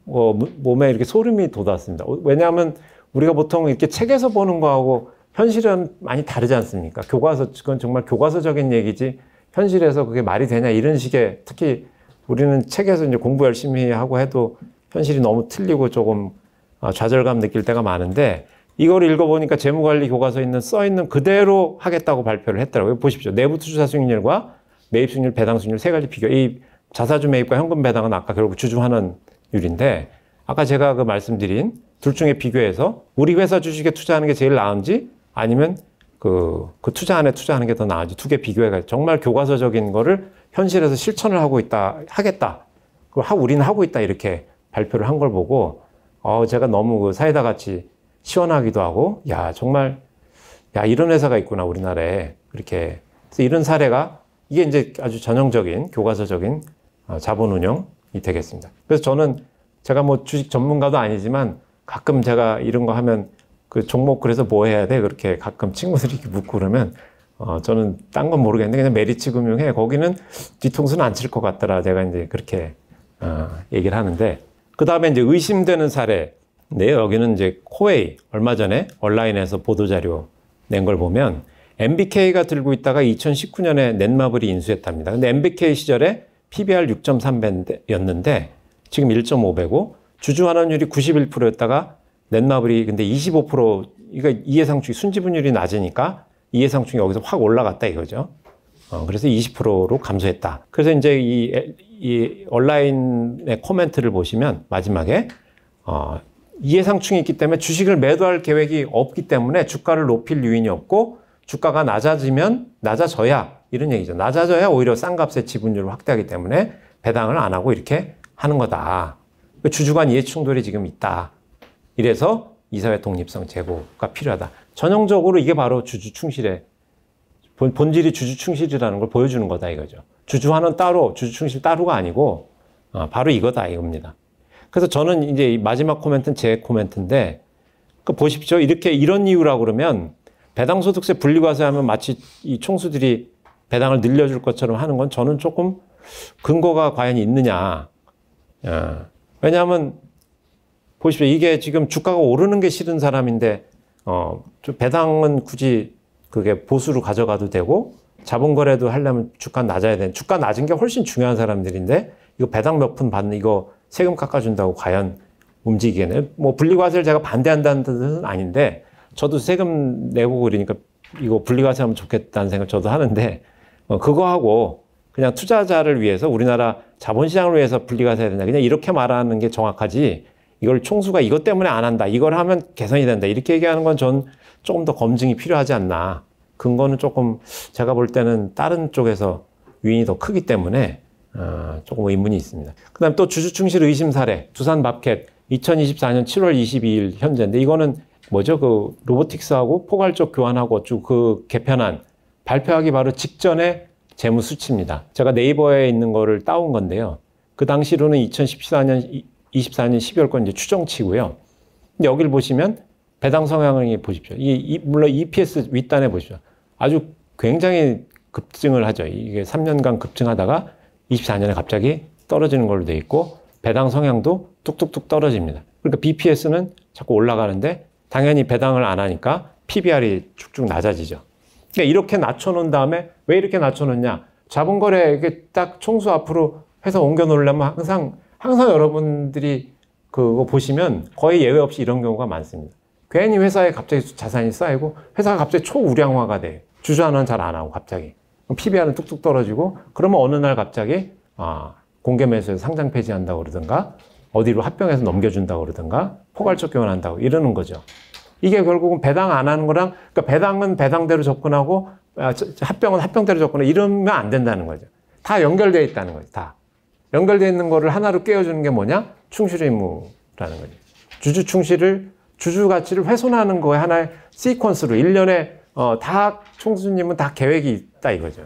몸에 이렇게 소름이 돋았습니다. 왜냐하면 우리가 보통 이렇게 책에서 보는 거하고 현실은 많이 다르지 않습니까? 그건 정말 교과서적인 얘기지 현실에서 그게 말이 되냐 이런 식의, 특히 우리는 책에서 이제 공부 열심히 하고 해도 현실이 너무 틀리고 조금 좌절감 느낄 때가 많은데, 이걸 읽어보니까 재무관리 교과서에 써있는 그대로 하겠다고 발표를 했더라고요. 보십시오. 내부 투자 수익률과 매입 수익률, 배당 수익률 세 가지 비교. 이 자사주 매입과 현금 배당은 아까 결국 주주 환원율인데, 아까 제가 그 말씀드린 둘 중에 비교해서 우리 회사 주식에 투자하는 게 제일 나은지 아니면 그 투자 안에 투자하는 게 더 나은지 두 개 비교해가지고 정말 교과서적인 거를 현실에서 실천을 하겠다. 그걸 우리는 하고 있다 이렇게 발표를 한 걸 보고 제가 너무 그 사이다 같이 시원하기도 하고, 정말 이런 회사가 있구나 우리나라에, 그렇게. 그래서 이런 사례가 이게 이제 아주 전형적인 교과서적인 자본 운영이 되겠습니다. 그래서 저는 제가 뭐 주식 전문가도 아니지만 가끔 제가 이런 거 하면 그 종목 그래서 뭐 해야 돼? 그렇게 가끔 친구들이 이렇게 묻고 그러면 저는 딴 건 모르겠는데 그냥 메리츠 금융해. 거기는 뒤통수는 안 칠 것 같더라. 제가 이제 그렇게 얘기를 하는데, 그 다음에 이제 의심되는 사례인데요. 여기는 이제 코웨이, 얼마 전에 온라인에서 보도자료 낸 걸 보면 MBK가 들고 있다가 2019년에 넷마블이 인수했답니다. 근데 MBK 시절에 PBR 6.3배였는데 지금 1.5배고 주주 환원율이 91%였다가 넷마블이 근데 25%, 이거 이해상충이 순지분율이 낮으니까 이해상충이 여기서 확 올라갔다 이거죠. 그래서 20%로 감소했다. 그래서 이제 이 온라인의 코멘트를 보시면 마지막에 이해상충이 있기 때문에 주식을 매도할 계획이 없기 때문에 주가를 높일 요인이 없고 주가가 낮아져야 이런 얘기죠. 낮아져야 오히려 싼 값에 지분율을 확대하기 때문에 배당을 안 하고 이렇게 하는 거다. 주주 간 이해 충돌이 지금 있다. 이래서 이사회 독립성 제고가 필요하다. 전형적으로 이게 바로 주주 충실의 본질이 주주 충실이라는 걸 보여주는 거다 이거죠. 주주환원 따로, 주주 충실 따로가 아니고 바로 이거다 이겁니다. 그래서 저는 이제 이 마지막 코멘트는 제 코멘트인데 보십시오. 이런 이유라고 그러면 배당소득세 분리과세하면 마치 이 총수들이 배당을 늘려줄 것처럼 하는 건 저는 조금 근거가 과연 있느냐. 왜냐하면 보십시오. 이게 지금 주가가 오르는 게 싫은 사람인데 배당은 굳이 그게 보수로 가져가도 되고 자본거래도 하려면 주가 낮아야 되는, 주가 낮은 게 훨씬 중요한 사람들인데 이거 배당 몇 푼 받는 이거 세금 깎아준다고 과연 움직이겠네요. 뭐 분리과세를 제가 반대한다는 뜻은 아닌데 저도 세금 내고 그러니까 이거 분리과세 하면 좋겠다는 생각 저도 하는데 그거 하고 그냥 투자자를 위해서 우리나라 자본시장을 위해서 분리과세 해야 된다. 그냥 이렇게 말하는 게 정확하지 이걸 총수가 이것 때문에 안 한다. 이걸 하면 개선이 된다. 이렇게 얘기하는 건 전 조금 더 검증이 필요하지 않나. 근거는 조금 제가 볼 때는 다른 쪽에서 유인이 더 크기 때문에 조금 의문이 있습니다. 그 다음에 또 주주충실 의심 사례, 두산마켓 2024년 7월 22일 현재인데 이거는 뭐죠? 그 로보틱스하고 포괄적 교환하고 쭉 그 개편안 발표하기 바로 직전에 재무 수치입니다. 제가 네이버에 있는 거를 따온 건데요. 그 당시로는 2024년 12월 건 이제 추정치고요. 여기를 보시면 배당 성향을 보십시오. 물론 EPS 윗단에 보십시오. 아주 굉장히 급증을 하죠. 이게 3년간 급증하다가 24년에 갑자기 떨어지는 걸로 돼 있고 배당 성향도 뚝뚝뚝 떨어집니다. 그러니까 BPS는 자꾸 올라가는데 당연히 배당을 안 하니까 PBR이 쭉쭉 낮아지죠. 그러니까 이렇게 낮춰놓은 다음에 왜 이렇게 낮춰놓냐? 자본거래 이게 딱 총수 앞으로 해서 옮겨 놓으려면 항상 여러분들이 그거 보시면 거의 예외 없이 이런 경우가 많습니다. 괜히 회사에 갑자기 자산이 쌓이고 회사가 갑자기 초우량화가 돼요. 주주환원 잘 안 하고 갑자기. PBR은 뚝뚝 떨어지고 그러면 어느 날 갑자기 공개 매수해서 상장 폐지한다고 그러든가 어디로 합병해서 넘겨준다고 그러든가 포괄적 교환한다고 이러는 거죠. 이게 결국은 배당 안 하는 거랑 그러니까 배당은 배당대로 접근하고 합병은 합병대로 접근하고 이러면 안 된다는 거죠. 다 연결되어 있다는 거죠. 다. 연결되어 있는 거를 하나로 깨워주는 게 뭐냐? 충실 의무라는 거죠. 주주 충실을 주주 가치를 훼손하는 거에 하나의 시퀀스로 1년에 다 총수님은 다 계획이 있다 이거죠.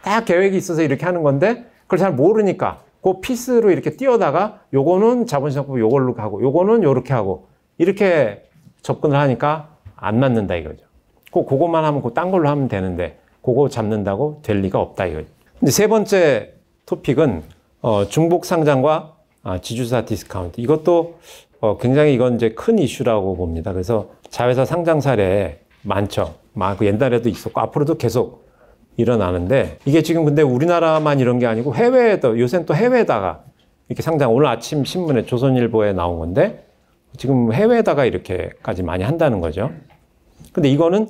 다 계획이 있어서 이렇게 하는 건데 그걸 잘 모르니까 그 피스로 이렇게 띄어다가 요거는 자본시장법 요걸로 하고 요거는 요렇게 하고 이렇게 접근을 하니까 안 맞는다 이거죠. 그거만 하면 딴 걸로 하면 되는데 그거 잡는다고 될 리가 없다 이거죠. 이제 세 번째 토픽은 중복 상장과 지주사 디스카운트. 이것도 굉장히 이건 이제 큰 이슈라고 봅니다. 그래서 자회사 상장 사례 많죠. 많고 옛날에도 있었고 앞으로도 계속 일어나는데 이게 지금 근데 우리나라만 이런 게 아니고 해외에도 요새는 또 해외에다가 이렇게 상장 오늘 아침 신문에 조선일보에 나온 건데 지금 해외에다가 이렇게까지 많이 한다는 거죠. 근데 이거는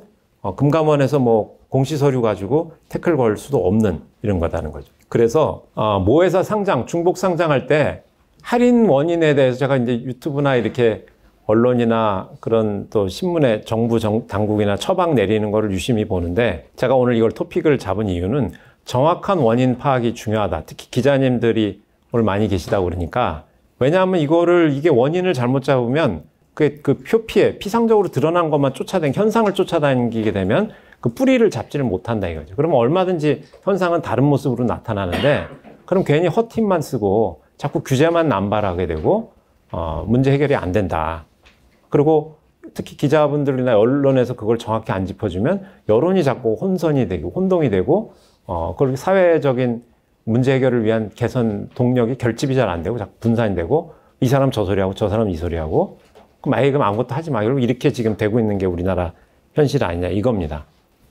금감원에서 뭐 공시서류 가지고 태클 걸 수도 없는 이런 거다는 거죠. 그래서 모회사 상장, 중복 상장할 때 할인 원인에 대해서 제가 이제 유튜브나 이렇게 언론이나 그런 또 신문에 정부 당국이나 처방 내리는 거를 유심히 보는데 제가 오늘 이걸 토픽을 잡은 이유는 정확한 원인 파악이 중요하다. 특히 기자님들이 오늘 많이 계시다고 그러니까 왜냐하면 이게 원인을 잘못 잡으면 그 표피에 피상적으로 드러난 것만 현상을 쫓아다니게 되면 그 뿌리를 잡지를 못한다 이거죠. 그러면 얼마든지 현상은 다른 모습으로 나타나는데 그럼 괜히 헛힘만 쓰고 자꾸 규제만 남발하게 되고 문제 해결이 안 된다. 그리고 특히 기자분들이나 언론에서 그걸 정확히 안 짚어주면 여론이 자꾸 혼선이 되고 혼동이 되고 그걸 사회적인 문제 해결을 위한 개선 동력이 결집이 잘 안 되고 자꾸 분산이 되고 이 사람 저 소리하고 저 사람 이 소리하고 그럼 아예 그럼 아무것도 하지 마. 이렇게 지금 되고 있는 게 우리나라 현실 아니냐 이겁니다.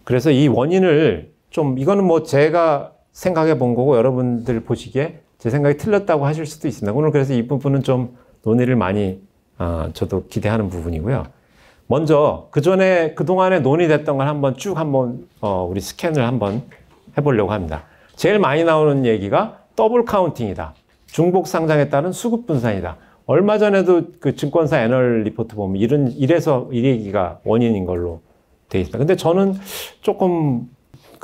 그래서 이 원인을 좀 이거는 뭐 제가 생각해 본 거고 여러분들 보시기에 제 생각이 틀렸다고 하실 수도 있습니다. 오늘 그래서 이 부분은 좀 논의를 많이 저도 기대하는 부분이고요. 먼저 그동안에 논의됐던 걸 한번 우리 스캔을 한번 해보려고 합니다. 제일 많이 나오는 얘기가 더블 카운팅이다. 중복 상장에 따른 수급 분산이다. 얼마 전에도 그 증권사 애널 리포트 보면 이래서 이 얘기가 원인인 걸로 돼 있습니다. 근데 저는 조금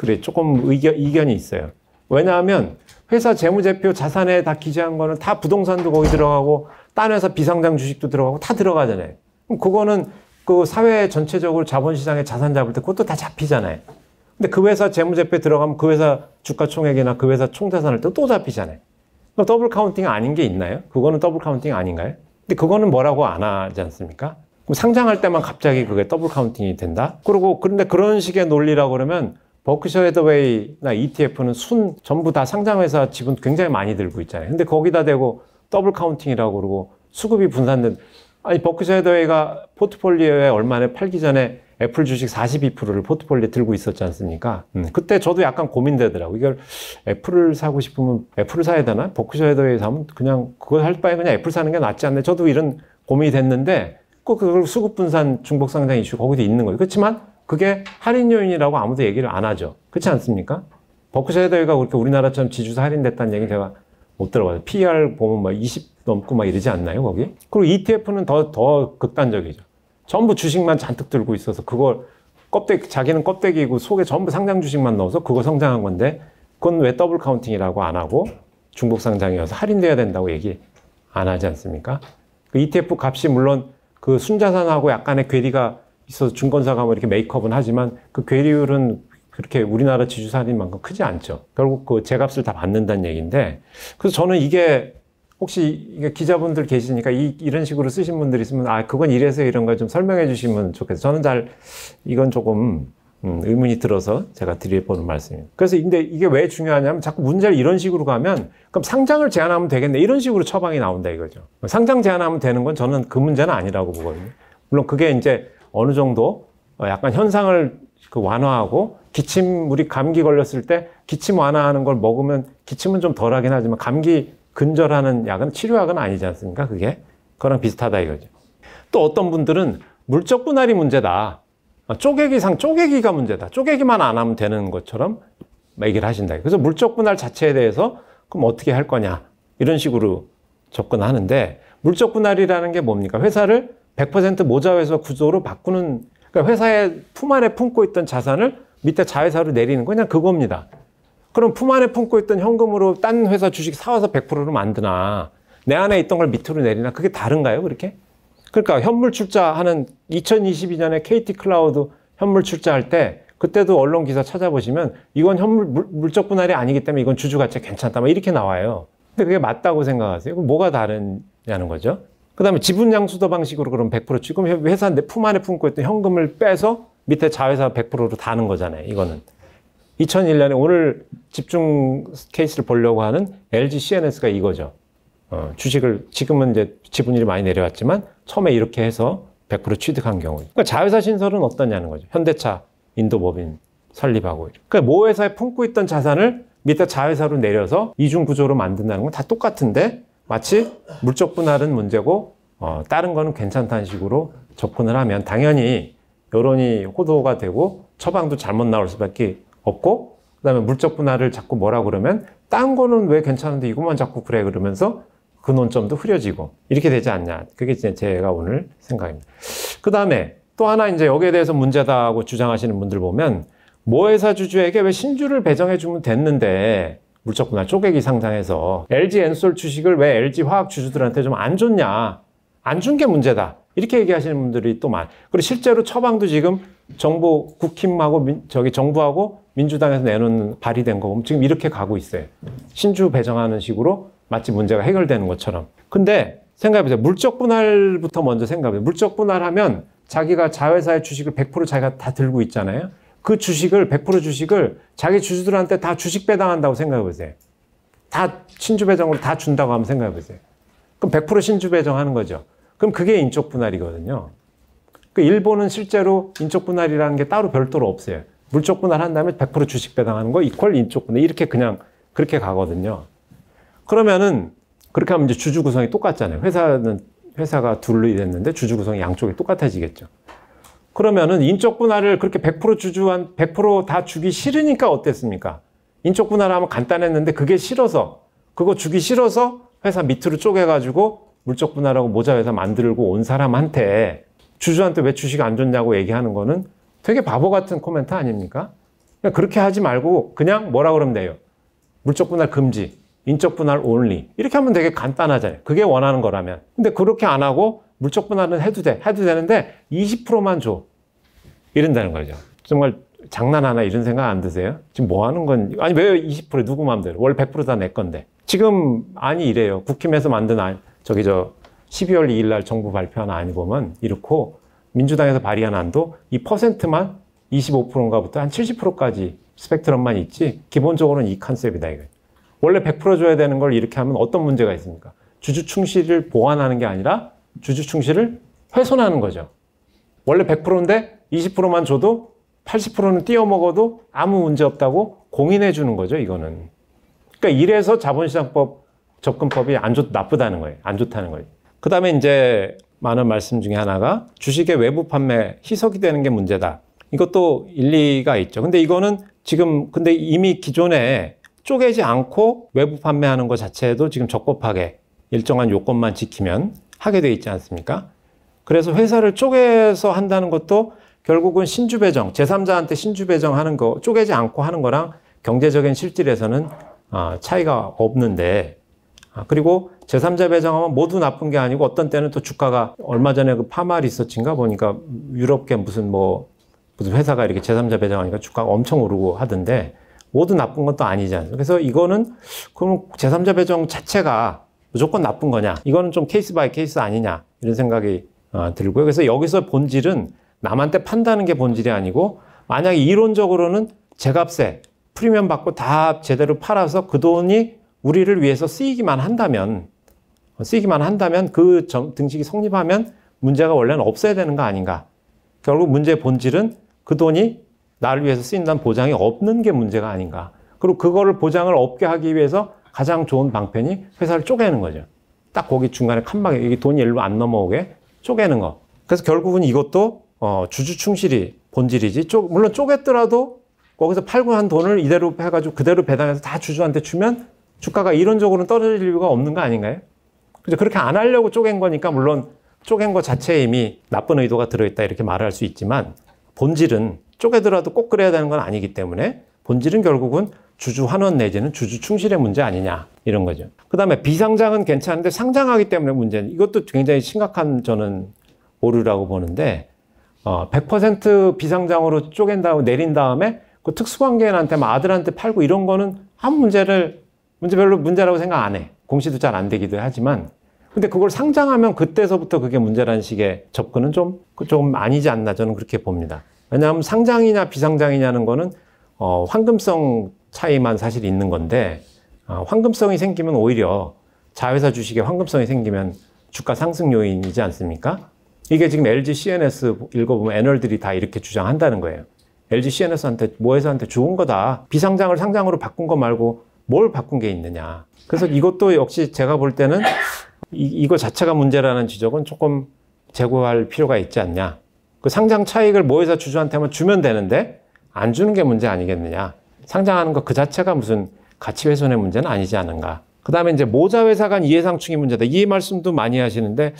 이견이 있어요. 왜냐하면 회사 재무제표 자산에 다 기재한 거는 다 부동산도 거기 들어가고 딴 회사 비상장 주식도 들어가고 다 들어가잖아요. 그럼 그거는 그 사회 전체적으로 자본시장에 자산 잡을 때 그것도 다 잡히잖아요. 근데 그 회사 재무제표에 들어가면 그 회사 주가 총액이나 그 회사 총자산을 또 잡히잖아요. 그럼 더블 카운팅 아닌 게 있나요? 그거는 더블 카운팅 아닌가요? 근데 그거는 뭐라고 안 하지 않습니까? 그럼 상장할 때만 갑자기 그게 더블 카운팅이 된다? 그런데 그런 식의 논리라고 그러면 버크셔 해더웨이나 ETF는 전부 다 상장회사 지분 굉장히 많이 들고 있잖아요. 근데 거기다 대고 더블 카운팅이라고 그러고 수급이 분산된, 아니, 버크셔 해더웨이가 포트폴리오에 얼마 전에 팔기 전에 애플 주식 42%를 포트폴리오에 들고 있었지 않습니까? 그때 저도 약간 고민되더라고요. 이걸 애플을 사고 싶으면 애플을 사야 되나? 버크셔 해더웨이 사면 그냥 그거 할 바에 그냥 애플 사는 게 낫지 않나? 저도 이런 고민이 됐는데 꼭 그걸 수급 분산 중복 상장 이슈 거기도 있는 거예요. 그렇지만 그게 할인 요인이라고 아무도 얘기를 안 하죠. 그렇지 않습니까? 버크셔 해더웨이가 그렇게 우리나라처럼 지주사 할인됐다는 얘기 제가 못 들어봐요. PER 보면 막 20 넘고 막 이러지 않나요, 거기? 그리고 ETF는 더 극단적이죠. 전부 주식만 잔뜩 들고 있어서 그걸 자기는 껍데기고 속에 전부 상장 주식만 넣어서 그거 성장한 건데 그건 왜 더블 카운팅이라고 안 하고 중복 상장이어서 할인돼야 된다고 얘기 안 하지 않습니까? 그 ETF 값이 물론 그 순자산하고 약간의 괴리가 있어서 증권사가 뭐 이렇게 메이크업은 하지만 그 괴리율은 그렇게 우리나라 지주사 할인만큼 크지 않죠. 결국 그 제값을 다 받는다는 얘기인데, 그래서 저는 이게 혹시 이게 기자분들 계시니까 이런 식으로 쓰신 분들이 있으면 그건 이래서 이런 걸 좀 설명해 주시면 좋겠어요. 저는 이건 조금 의문이 들어서 제가 드려보는 말씀입니다. 그래서 근데 이게 왜 중요하냐면 자꾸 문제를 이런 식으로 가면 그럼 상장을 제한하면 되겠네 이런 식으로 처방이 나온다 이거죠. 상장 제한하면 되는 건 저는 그 문제는 아니라고 보거든요. 물론 그게 이제 어느 정도 약간 현상을 완화하고 우리 감기 걸렸을 때 기침 완화하는 걸 먹으면 기침은 좀 덜하긴 하지만 감기 근절하는 약은 치료약은 아니지 않습니까? 그거랑 비슷하다 이거죠. 또 어떤 분들은 물적 분할이 문제다. 쪼개기가 문제다. 쪼개기만 안 하면 되는 것처럼 얘기를 하신다. 그래서 물적 분할 자체에 대해서 그럼 어떻게 할 거냐 이런 식으로 접근하는데, 물적 분할이라는 게 뭡니까? 회사를 100% 모자회사 구조로 바꾸는, 그러니까 회사의 품 안에 품고 있던 자산을 밑에 자회사로 내리는 거 그냥 그겁니다. 그럼 품 안에 품고 있던 현금으로 딴 회사 주식 사와서 100%로 만드나 내 안에 있던 걸 밑으로 내리나 그게 다른가요? 그렇게? 그러니까 현물 출자하는 2022년에 KT 클라우드 현물 출자할 때 그때도 언론 기사 찾아보시면 이건 물적 분할이 아니기 때문에 이건 주주 가치가 괜찮다 막 이렇게 나와요. 근데 그게 맞다고 생각하세요? 그럼 뭐가 다르냐는 거죠. 그 다음에 지분 양수도 방식으로 그럼 100% 지금 회사 내 품 안에 품고 있던 현금을 빼서 밑에 자회사 100%로 다는 거잖아요. 이거는 2001년에 오늘 집중 케이스를 보려고 하는 LG CNS가 이거죠. 주식을 지금은 이제 지분율이 많이 내려왔지만 처음에 이렇게 해서 100% 취득한 경우. 그러니까 자회사 신설은 어떠냐는 거죠. 현대차, 인도법인 설립하고. 그러니까 모 회사에 품고 있던 자산을 밑에 자회사로 내려서 이중 구조로 만든다는 건 다 똑같은데 마치 물적 분할은 문제고 다른 거는 괜찮다는 식으로 접근을 하면 당연히 여론이 호도가 되고 처방도 잘못 나올 수밖에 없고, 그 다음에 물적 분할을 자꾸 뭐라 그러면 딴 거는 왜 괜찮은데 이것만 자꾸 그래 그러면서 그 논점도 흐려지고 이렇게 되지 않냐. 그게 제가 오늘 생각입니다. 그 다음에 또 하나 이제 여기에 대해서 문제다고 주장하시는 분들 보면 모 회사 주주에게 왜 신주를 배정해 주면 됐는데 물적 분할 쪼개기 상장해서 LG 엔솔 주식을 왜 LG 화학 주주들한테 좀 안 줬냐. 안 준 게 문제다. 이렇게 얘기하시는 분들이 또 많아요. 그리고 실제로 처방도 지금 국힘하고 정부하고 민주당에서 내놓은 발의된 거 보면 지금 이렇게 가고 있어요. 신주 배정하는 식으로 마치 문제가 해결되는 것처럼. 근데 생각해보세요. 물적 분할부터 먼저 생각해보세요. 물적 분할하면 자기가 자회사의 주식을 100% 자기가 다 들고 있잖아요. 그 주식을 100% 주식을 자기 주주들한테 다 주식 배당한다고 생각해보세요. 다 신주 배정으로 다 준다고 하면 생각해보세요. 그럼 100% 신주 배정하는 거죠. 그럼 그게 인적 분할이거든요. 그 일본은 실제로 인적 분할이라는 게 따로 별도로 없어요. 물적 분할한 다음에 100% 주식 배당하는 거 이퀄 인적 분할 이렇게 그냥 그렇게 가거든요. 그러면은 그렇게 하면 이제 주주 구성이 똑같잖아요. 회사가 둘이 됐는데 주주 구성이 양쪽이 똑같아지겠죠. 그러면은 인적 분할을 그렇게 100% 다 주기 싫으니까 어땠습니까? 인적 분할하면 간단했는데 그게 싫어서 그거 주기 싫어서 회사 밑으로 쪼개가지고 물적 분할하고 모자 회사 만들고 온 사람한테 주주한테 왜 주식 안 줬냐고 얘기하는 거는 되게 바보 같은 코멘트 아닙니까? 그냥 그렇게 하지 말고 그냥 뭐라 그러면 돼요? 물적 분할 금지, 인적 분할 only 이렇게 하면 되게 간단하잖아요. 그게 원하는 거라면. 근데 그렇게 안 하고 물적 분할은 해도 되는데 20%만 줘. 이런다는 거죠. 정말 장난하나 이런 생각 안 드세요? 지금 뭐 하는 건, 아니 왜 20%에 누구 마음대로? 원래 100% 다 내 건데. 지금 안이 이래요. 국힘에서 만든 안, 12월 2일 날 정부 발표한 안이 보면 이렇고 민주당에서 발의한 안도 이 퍼센트만 25%인가부터 한 70%까지 스펙트럼만 있지 기본적으로는 이 컨셉이다 이거예요. 원래 100% 줘야 되는 걸 이렇게 하면 어떤 문제가 있습니까? 주주 충실을 보완하는 게 아니라 주주 충실을 훼손하는 거죠. 원래 100%인데 20%만 줘도 80%는 띄어먹어도 아무 문제 없다고 공인해 주는 거죠, 이거는. 그러니까 이래서 자본시장법 접근법이 나쁘다는 거예요. 안 좋다는 거예요. 그 다음에 이제 많은 말씀 중에 하나가 주식의 외부 판매 희석이 되는 게 문제다. 이것도 일리가 있죠. 근데 이거는 지금 근데 이미 기존에 쪼개지 않고 외부 판매하는 것 자체도 지금 적법하게 일정한 요건만 지키면 하게 돼 있지 않습니까? 그래서 회사를 쪼개서 한다는 것도 결국은 신주 배정, 제3자한테 신주 배정하는 거, 쪼개지 않고 하는 거랑 경제적인 실질에서는 차이가 없는데, 그리고 제3자 배정하면 모두 나쁜 게 아니고 어떤 때는 또 주가가 얼마 전에 그 파마 리서치인가 보니까 유럽계 무슨 회사가 이렇게 제3자 배정하니까 주가가 엄청 오르고 하던데 모두 나쁜 것도 아니잖아요. 그래서 이거는 그럼 제3자 배정 자체가 무조건 나쁜 거냐? 이거는 좀 케이스 바이 케이스 아니냐? 이런 생각이 들고요. 그래서 여기서 본질은 남한테 판다는 게 본질이 아니고 만약에 이론적으로는 제값에 프리미엄 받고 다 제대로 팔아서 그 돈이 우리를 위해서 쓰이기만 한다면 그 등식이 성립하면 문제가 원래는 없어야 되는 거 아닌가. 결국 문제의 본질은 그 돈이 나를 위해서 쓰인다는 보장이 없는 게 문제가 아닌가. 그리고 그거를 보장을 없게 하기 위해서 가장 좋은 방편이 회사를 쪼개는 거죠. 딱 거기 중간에 칸막이, 이게 돈이 일로 안 넘어오게 쪼개는 거. 그래서 결국은 이것도 주주 충실이 본질이지. 물론 쪼갰더라도 거기서 팔고 한 돈을 이대로 해가지고 그대로 배당해서 다 주주한테 주면 주가가 이론적으로는 떨어질 이유가 없는 거 아닌가요? 그죠? 그렇게 안 하려고 쪼갠 거니까 물론 쪼갠 거 자체에 이미 나쁜 의도가 들어있다 이렇게 말할 수 있지만 본질은 쪼개더라도 꼭 그래야 되는 건 아니기 때문에 본질은 결국은 주주 환원 내지는 주주 충실의 문제 아니냐 이런 거죠. 그 다음에 비상장은 괜찮은데 상장하기 때문에 문제는 이것도 굉장히 심각한 저는 오류라고 보는데 100% 비상장으로 내린 다음에 그 특수관계인한테 아들한테 팔고 이런 거는 아무 별로 문제라고 생각 안 해. 공시도 잘 안 되기도 하지만 근데 그걸 상장하면 그때서부터 그게 문제라는 식의 접근은 좀 아니지 않나 저는 그렇게 봅니다. 왜냐하면 상장이냐 비상장이냐는 거는 황금성 차이만 사실 있는 건데 황금성이 생기면 오히려 자회사 주식에 황금성이 생기면 주가 상승 요인이지 않습니까? 이게 지금 LG CNS 읽어보면 애널들이 다 이렇게 주장한다는 거예요. LG CNS한테 모회사한테 좋은 거다. 비상장을 상장으로 바꾼 거 말고 뭘 바꾼 게 있느냐. 그래서 이것도 역시 제가 볼 때는 이거 자체가 문제라는 지적은 조금 제고할 필요가 있지 않냐. 그 상장 차익을 모회사 주주한테만 주면 되는데 안 주는 게 문제 아니겠느냐. 상장하는 거 그 자체가 무슨 가치 훼손의 문제는 아니지 않은가. 그 다음에 이제 모자회사 간 이해상충이 문제다. 이 말씀도 많이 하시는데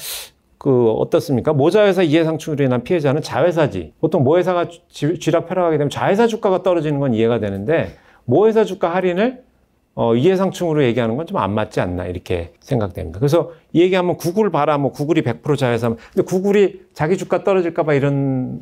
어떻습니까? 모자회사 이해상충으로 인한 피해자는 자회사지. 보통 모회사가 쥐락펴락하게 되면 자회사 주가가 떨어지는 건 이해가 되는데 모회사 주가 할인을 이해상충으로 얘기하는 건 좀 안 맞지 않나 이렇게 생각됩니다. 그래서 이 얘기하면 구글 봐라, 구글이 100% 자회사면 근데 구글이 자기 주가 떨어질까 봐 이런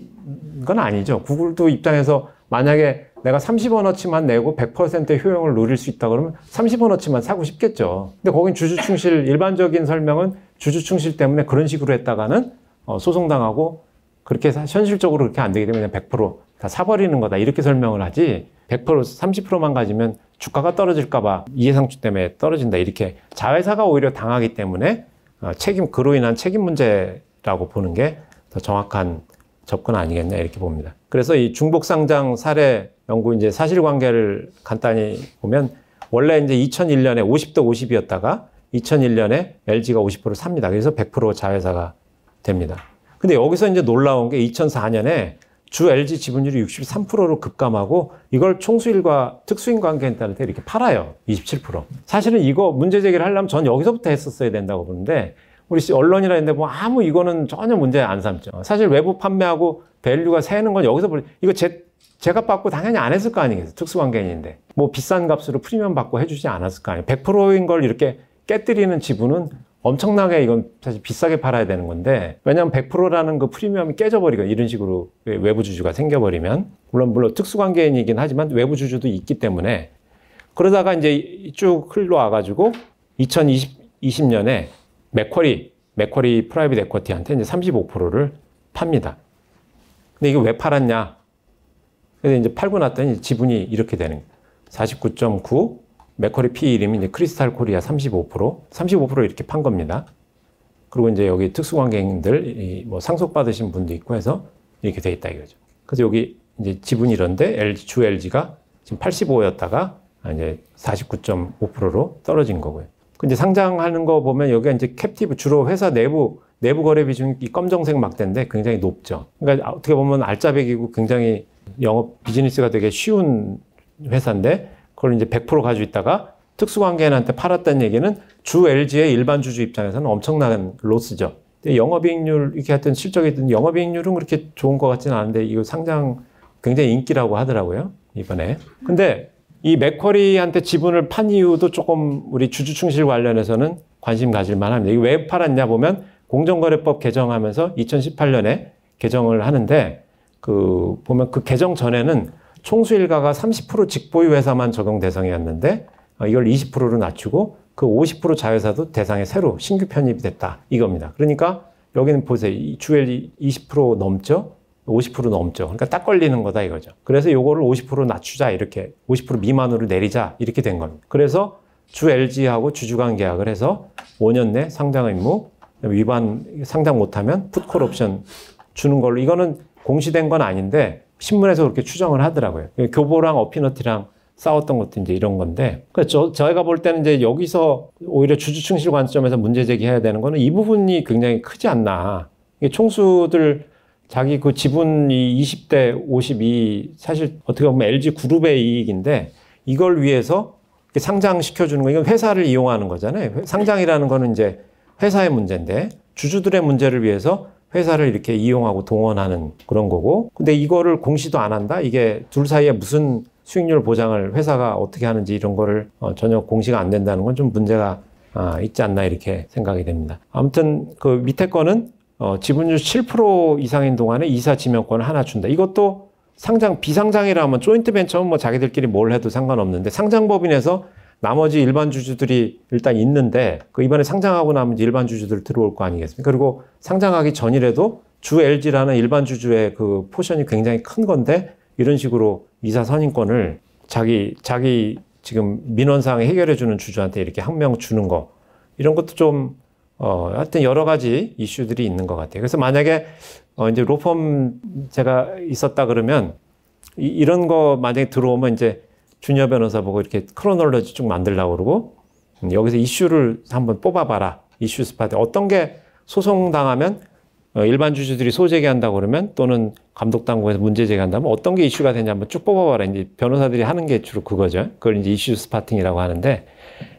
건 아니죠. 구글도 입장에서 만약에 내가 30원어치만 내고 100%의 효용을 누릴 수 있다 그러면 30원어치만 사고 싶겠죠. 근데 거긴 주주충실 일반적인 설명은 주주충실 때문에 그런 식으로 했다가는 소송당하고 그렇게 현실적으로 그렇게 안 되기 때문에 100%다 사버리는 거다 이렇게 설명을 하지 100% 30%만 가지면 주가가 떨어질까 봐 이해상충 때문에 떨어진다 이렇게 자회사가 오히려 당하기 때문에 그로 인한 책임 문제라고 보는 게 더 정확한 접근 아니겠냐 이렇게 봅니다. 그래서 이 중복상장 사례 연구 이제 사실관계를 간단히 보면 원래 이제 2001년에 50대 50이었다가 2001년에 LG가 50%를 삽니다. 그래서 100% 자회사가 됩니다. 근데 여기서 이제 놀라운 게 2004년에 주 LG 지분율이 63%로 급감하고 이걸 총수일과 특수인 관계인한테 이렇게 팔아요. 27%. 사실은 이거 문제 제기를 하려면 전 여기서부터 했었어야 된다고 보는데 우리 언론이라 했는데 뭐 아무 이거는 전혀 문제 안 삼죠. 사실 외부 판매하고 밸류가 새는 건 여기서 이거 제가 받고 당연히 안 했을 거 아니겠어요. 특수관계인인데. 뭐 비싼 값으로 프리미엄 받고 해주지 않았을 거 아니에요. 100%인 걸 이렇게 깨뜨리는 지분은 엄청나게 이건 사실 비싸게 팔아야 되는 건데 왜냐하면 100%라는 그 프리미엄이 깨져버리고 이런 식으로 외부 주주가 생겨버리면 물론 특수관계인이긴 하지만 외부 주주도 있기 때문에 그러다가 이제 쭉 흘러와가지고 2020년에 맥쿼리 프라이빗 에쿼티한테 이제 35%를 팝니다. 근데 이거 왜 팔았냐? 그래서 이제 팔고 났더니 지분이 이렇게 되는 거예요. 49.9 맥쿼리 PE 이름이 이제 크리스탈 코리아 35% 이렇게 판 겁니다. 그리고 이제 여기 특수관계인들 뭐 상속받으신 분도 있고 해서 이렇게 돼 있다 이거죠. 그래서 여기 이제 지분이 이런데 주 LG가 지금 85였다가 이제 49.5%로 떨어진 거고요. 근데 상장하는 거 보면 여기가 이제 캡티브 주로 회사 내부 거래 비중이 이 검정색 막대인데 굉장히 높죠. 그러니까 어떻게 보면 알짜배기고 굉장히 영업 비즈니스가 되게 쉬운 회사인데 그걸 이제 100% 가지고 있다가 특수관계인한테 팔았다는 얘기는 주 LG의 일반 주주 입장에서는 엄청난 로스죠. 영업이익률 이렇게 하여튼 실적이 영업이익률은 그렇게 좋은 것 같지는 않은데 이거 상장 굉장히 인기라고 하더라고요 이번에. 근데 이 맥쿼리한테 지분을 판 이유도 조금 우리 주주 충실 관련해서는 관심 가질 만합니다. 이게 왜 팔았냐 보면 공정거래법 개정하면서 2018년에 개정을 하는데 보면 그 개정 전에는 총수일가가 30% 직보유 회사만 적용 대상이었는데 이걸 20%로 낮추고 그 50% 자회사도 대상에 새로 신규 편입이 됐다 이겁니다. 그러니까 여기는 보세요. 주 LG 20% 넘죠? 50% 넘죠. 그러니까 딱 걸리는 거다 이거죠. 그래서 요거를 50% 낮추자 이렇게 50% 미만으로 내리자 이렇게 된 겁니다. 그래서 주 LG하고 주주간 계약을 해서 5년 내 상장 의무 상장 못하면 풋콜 옵션 주는 걸로 이거는 공시된 건 아닌데 신문에서 그렇게 추정을 하더라고요. 교보랑 어피너티랑 싸웠던 것도 이제 이런 건데. 그래서 저희가 볼 때는 이제 여기서 오히려 주주 충실 관점에서 문제 제기해야 되는 거는 이 부분이 굉장히 크지 않나. 총수들 자기 그 지분이 20대 52 사실 어떻게 보면 LG 그룹의 이익인데 이걸 위해서 상장시켜주는 거 이건 회사를 이용하는 거잖아요. 상장이라는 거는 이제 회사의 문제인데 주주들의 문제를 위해서 회사를 이렇게 이용하고 동원하는 그런 거고 근데 이거를 공시도 안 한다? 이게 둘 사이에 무슨 수익률 보장을 회사가 어떻게 하는지 이런 거를 전혀 공시가 안 된다는 건 좀 문제가 있지 않나 이렇게 생각이 됩니다. 아무튼 그 밑에 거는 지분율 7% 이상인 동안에 이사 지명권을 하나 준다. 이것도 상장 비상장이라면 조인트 벤처는 뭐 자기들끼리 뭘 해도 상관없는데 상장법인에서 나머지 일반 주주들이 일단 있는데 그 이번에 상장하고 나면 일반 주주들 들어올 거 아니겠습니까? 그리고 상장하기 전이라도 주 LG라는 일반 주주의 그 포션이 굉장히 큰 건데 이런 식으로 이사 선임권을 자기 지금 민원사항 해결해 주는 주주한테 이렇게 한 명 주는 거 이런 것도 좀 하여튼 여러 가지 이슈들이 있는 것 같아요. 그래서 만약에 이제 로펌 제가 있었다 그러면 이런 거 만약에 들어오면 이제 주니어 변호사 보고 이렇게 크로놀로지 쭉 만들려고 그러고 여기서 이슈를 한번 뽑아봐라. 이슈 스팟에 어떤 게 소송당하면 일반 주주들이 소제기한다고 그러면 또는 감독당국에서 문제 제기한다면 어떤 게 이슈가 되냐 한번 쭉 뽑아봐라. 이제 변호사들이 하는 게 주로 그거죠. 그걸 이제 이슈 스파팅이라고 하는데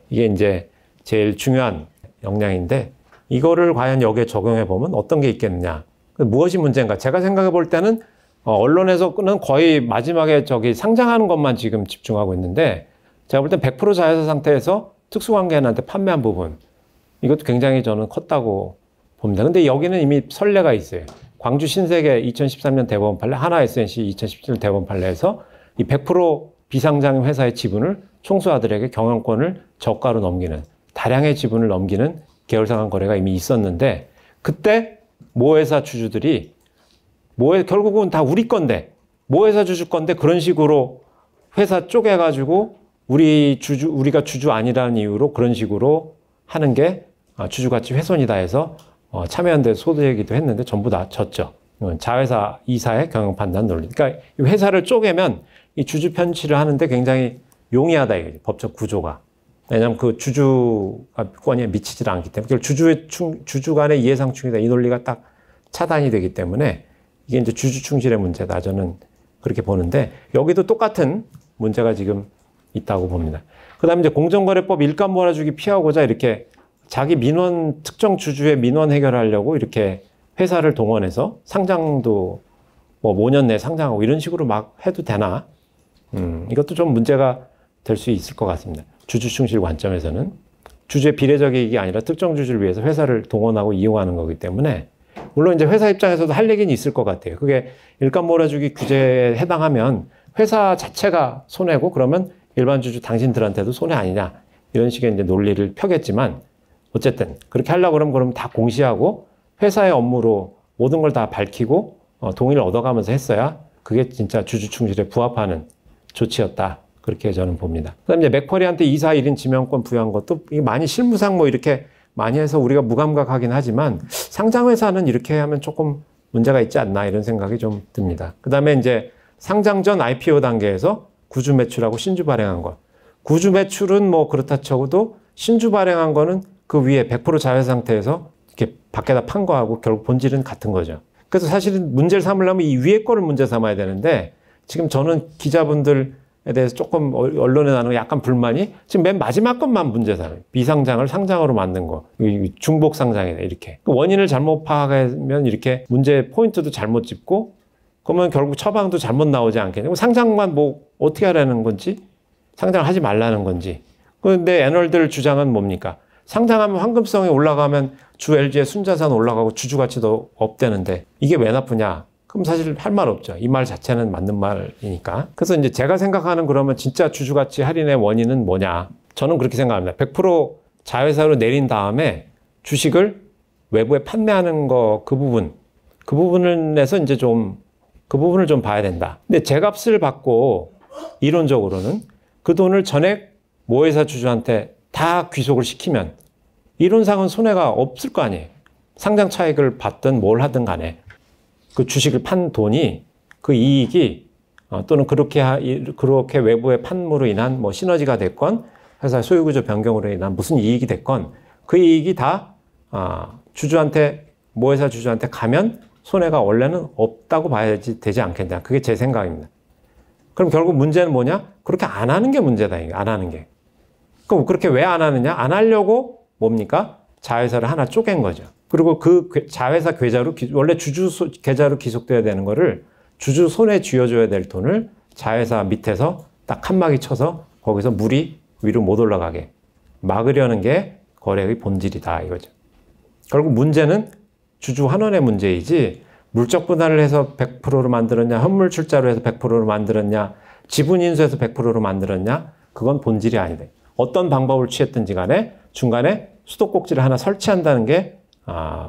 이게 이제 제일 중요한 역량인데 이거를 과연 여기에 적용해 보면 어떤 게 있겠느냐. 무엇이 문제인가. 제가 생각해 볼 때는 언론에서는 거의 마지막에 상장하는 것만 지금 집중하고 있는데 제가 볼 땐 100% 자회사 상태에서 특수관계인한테 판매한 부분 이것도 굉장히 저는 컸다고 봅니다. 근데 여기는 이미 선례가 있어요. 광주 신세계 2013년 대법원 판례, 하나 SNC 2017년 대법원 판례에서 이 100% 비상장 회사의 지분을 총수아들에게 경영권을 저가로 넘기는 다량의 지분을 넘기는 계열상한 거래가 이미 있었는데 그때 모회사 주주들이 결국은 다 우리 건데 모회사 주주 건데 그런 식으로 회사 쪼개가지고 우리가 주주 아니라는 이유로 그런 식으로 하는 게 주주가치 훼손이다 해서 참여연대 소득이기도 했는데 전부 다 졌죠. 자회사 이사의 경영 판단 논리. 그러니까 이 회사를 쪼개면 이 주주 편취를 하는데 굉장히 용이하다 이거죠. 법적 구조가. 왜냐하면 그 주주권에 미치질 않기 때문에 주주 간의 이해상 충이다 이 논리가 딱 차단이 되기 때문에 이게 이제 주주 충실의 문제다 저는 그렇게 보는데 여기도 똑같은 문제가 지금 있다고 봅니다. 그다음에 이제 공정거래법 일감 몰아주기 피하고자 이렇게 자기 민원 특정 주주의 민원 해결하려고 이렇게 회사를 동원해서 상장도 뭐 5년 내에 상장하고 이런 식으로 막 해도 되나? 이것도 좀 문제가 될 수 있을 것 같습니다. 주주 충실 관점에서는 주주의 비례적 이익이 아니라 특정 주주를 위해서 회사를 동원하고 이용하는 거기 때문에 물론 이제 회사 입장에서도 할 얘기는 있을 것 같아요. 그게 일감 몰아주기 규제에 해당하면 회사 자체가 손해고 그러면 일반 주주 당신들한테도 손해 아니냐 이런 식의 이제 논리를 펴겠지만 어쨌든 그렇게 하려고 그러면 다 공시하고 회사의 업무로 모든 걸 다 밝히고 동의를 얻어가면서 했어야 그게 진짜 주주 충실에 부합하는 조치였다. 그렇게 저는 봅니다. 그다음에 이제 맥쿼리한테 이사 1인 지명권 부여한 것도 많이 실무상 뭐 이렇게 많이 해서 우리가 무감각하긴 하지만 상장회사는 이렇게 하면 조금 문제가 있지 않나 이런 생각이 좀 듭니다. 그다음에 이제 상장 전 IPO 단계에서 구주 매출하고 신주 발행한 것. 구주 매출은 뭐 그렇다 쳐도 신주 발행한 거는 그 위에 100% 자회 상태에서 이렇게 밖에다 판 거하고 결국 본질은 같은 거죠. 그래서 사실은 문제를 삼으려면 이 위에 거를 문제 삼아야 되는데 지금 저는 기자분들에 대해서 조금 언론에 나는 약간 불만이 지금 맨 마지막 것만 문제 삼아요. 비상장을 상장으로 만든 거. 중복 상장이다 이렇게. 그 원인을 잘못 파악하면 이렇게 문제 포인트도 잘못 짚고 그러면 결국 처방도 잘못 나오지 않겠냐. 상장만 뭐 어떻게 하라는 건지 상장을 하지 말라는 건지. 그런데 애널들 주장은 뭡니까? 상장하면 황금성이 올라가면 주 LG의 순자산 올라가고 주주 가치도 업되는데 이게 왜 나쁘냐? 그럼 사실 할 말 없죠. 이 말 자체는 맞는 말이니까. 그래서 이제 제가 생각하는 그러면 진짜 주주 가치 할인의 원인은 뭐냐? 저는 그렇게 생각합니다. 100% 자회사로 내린 다음에 주식을 외부에 판매하는 거 그 부분에서 이제 그 부분을 좀 봐야 된다. 근데 제값을 받고 이론적으로는 그 돈을 전액 모회사 주주한테 다 귀속을 시키면 이론상은 손해가 없을 거 아니에요. 상장 차익을 받든 뭘 하든 간에 그 주식을 판 돈이 그 이익이 또는 그렇게 외부의 판매로 인한 뭐 시너지가 됐건 회사 소유구조 변경으로 인한 무슨 이익이 됐건 그 이익이 다 주주한테 모회사 주주한테 가면 손해가 원래는 없다고 봐야지 되지 않겠냐. 그게 제 생각입니다. 그럼 결국 문제는 뭐냐? 그렇게 안 하는 게 문제다. 안 하는 게. 그럼 그렇게 왜 안 하느냐? 안 하려고 뭡니까? 자회사를 하나 쪼갠 거죠. 그리고 그 자회사 계좌로 원래 주주 계좌로 기속돼야 되는 거를 주주 손에 쥐어줘야 될 돈을 자회사 밑에서 딱 칸막이 쳐서 거기서 물이 위로 못 올라가게 막으려는 게 거래의 본질이다 이거죠. 결국 문제는 주주 환원의 문제이지 물적 분할을 해서 100%로 만들었냐, 현물 출자로 해서 100%로 만들었냐, 지분 인수해서 100%로 만들었냐, 그건 본질이 아니다. 어떤 방법을 취했든지 간에 중간에 수도꼭지를 하나 설치한다는 게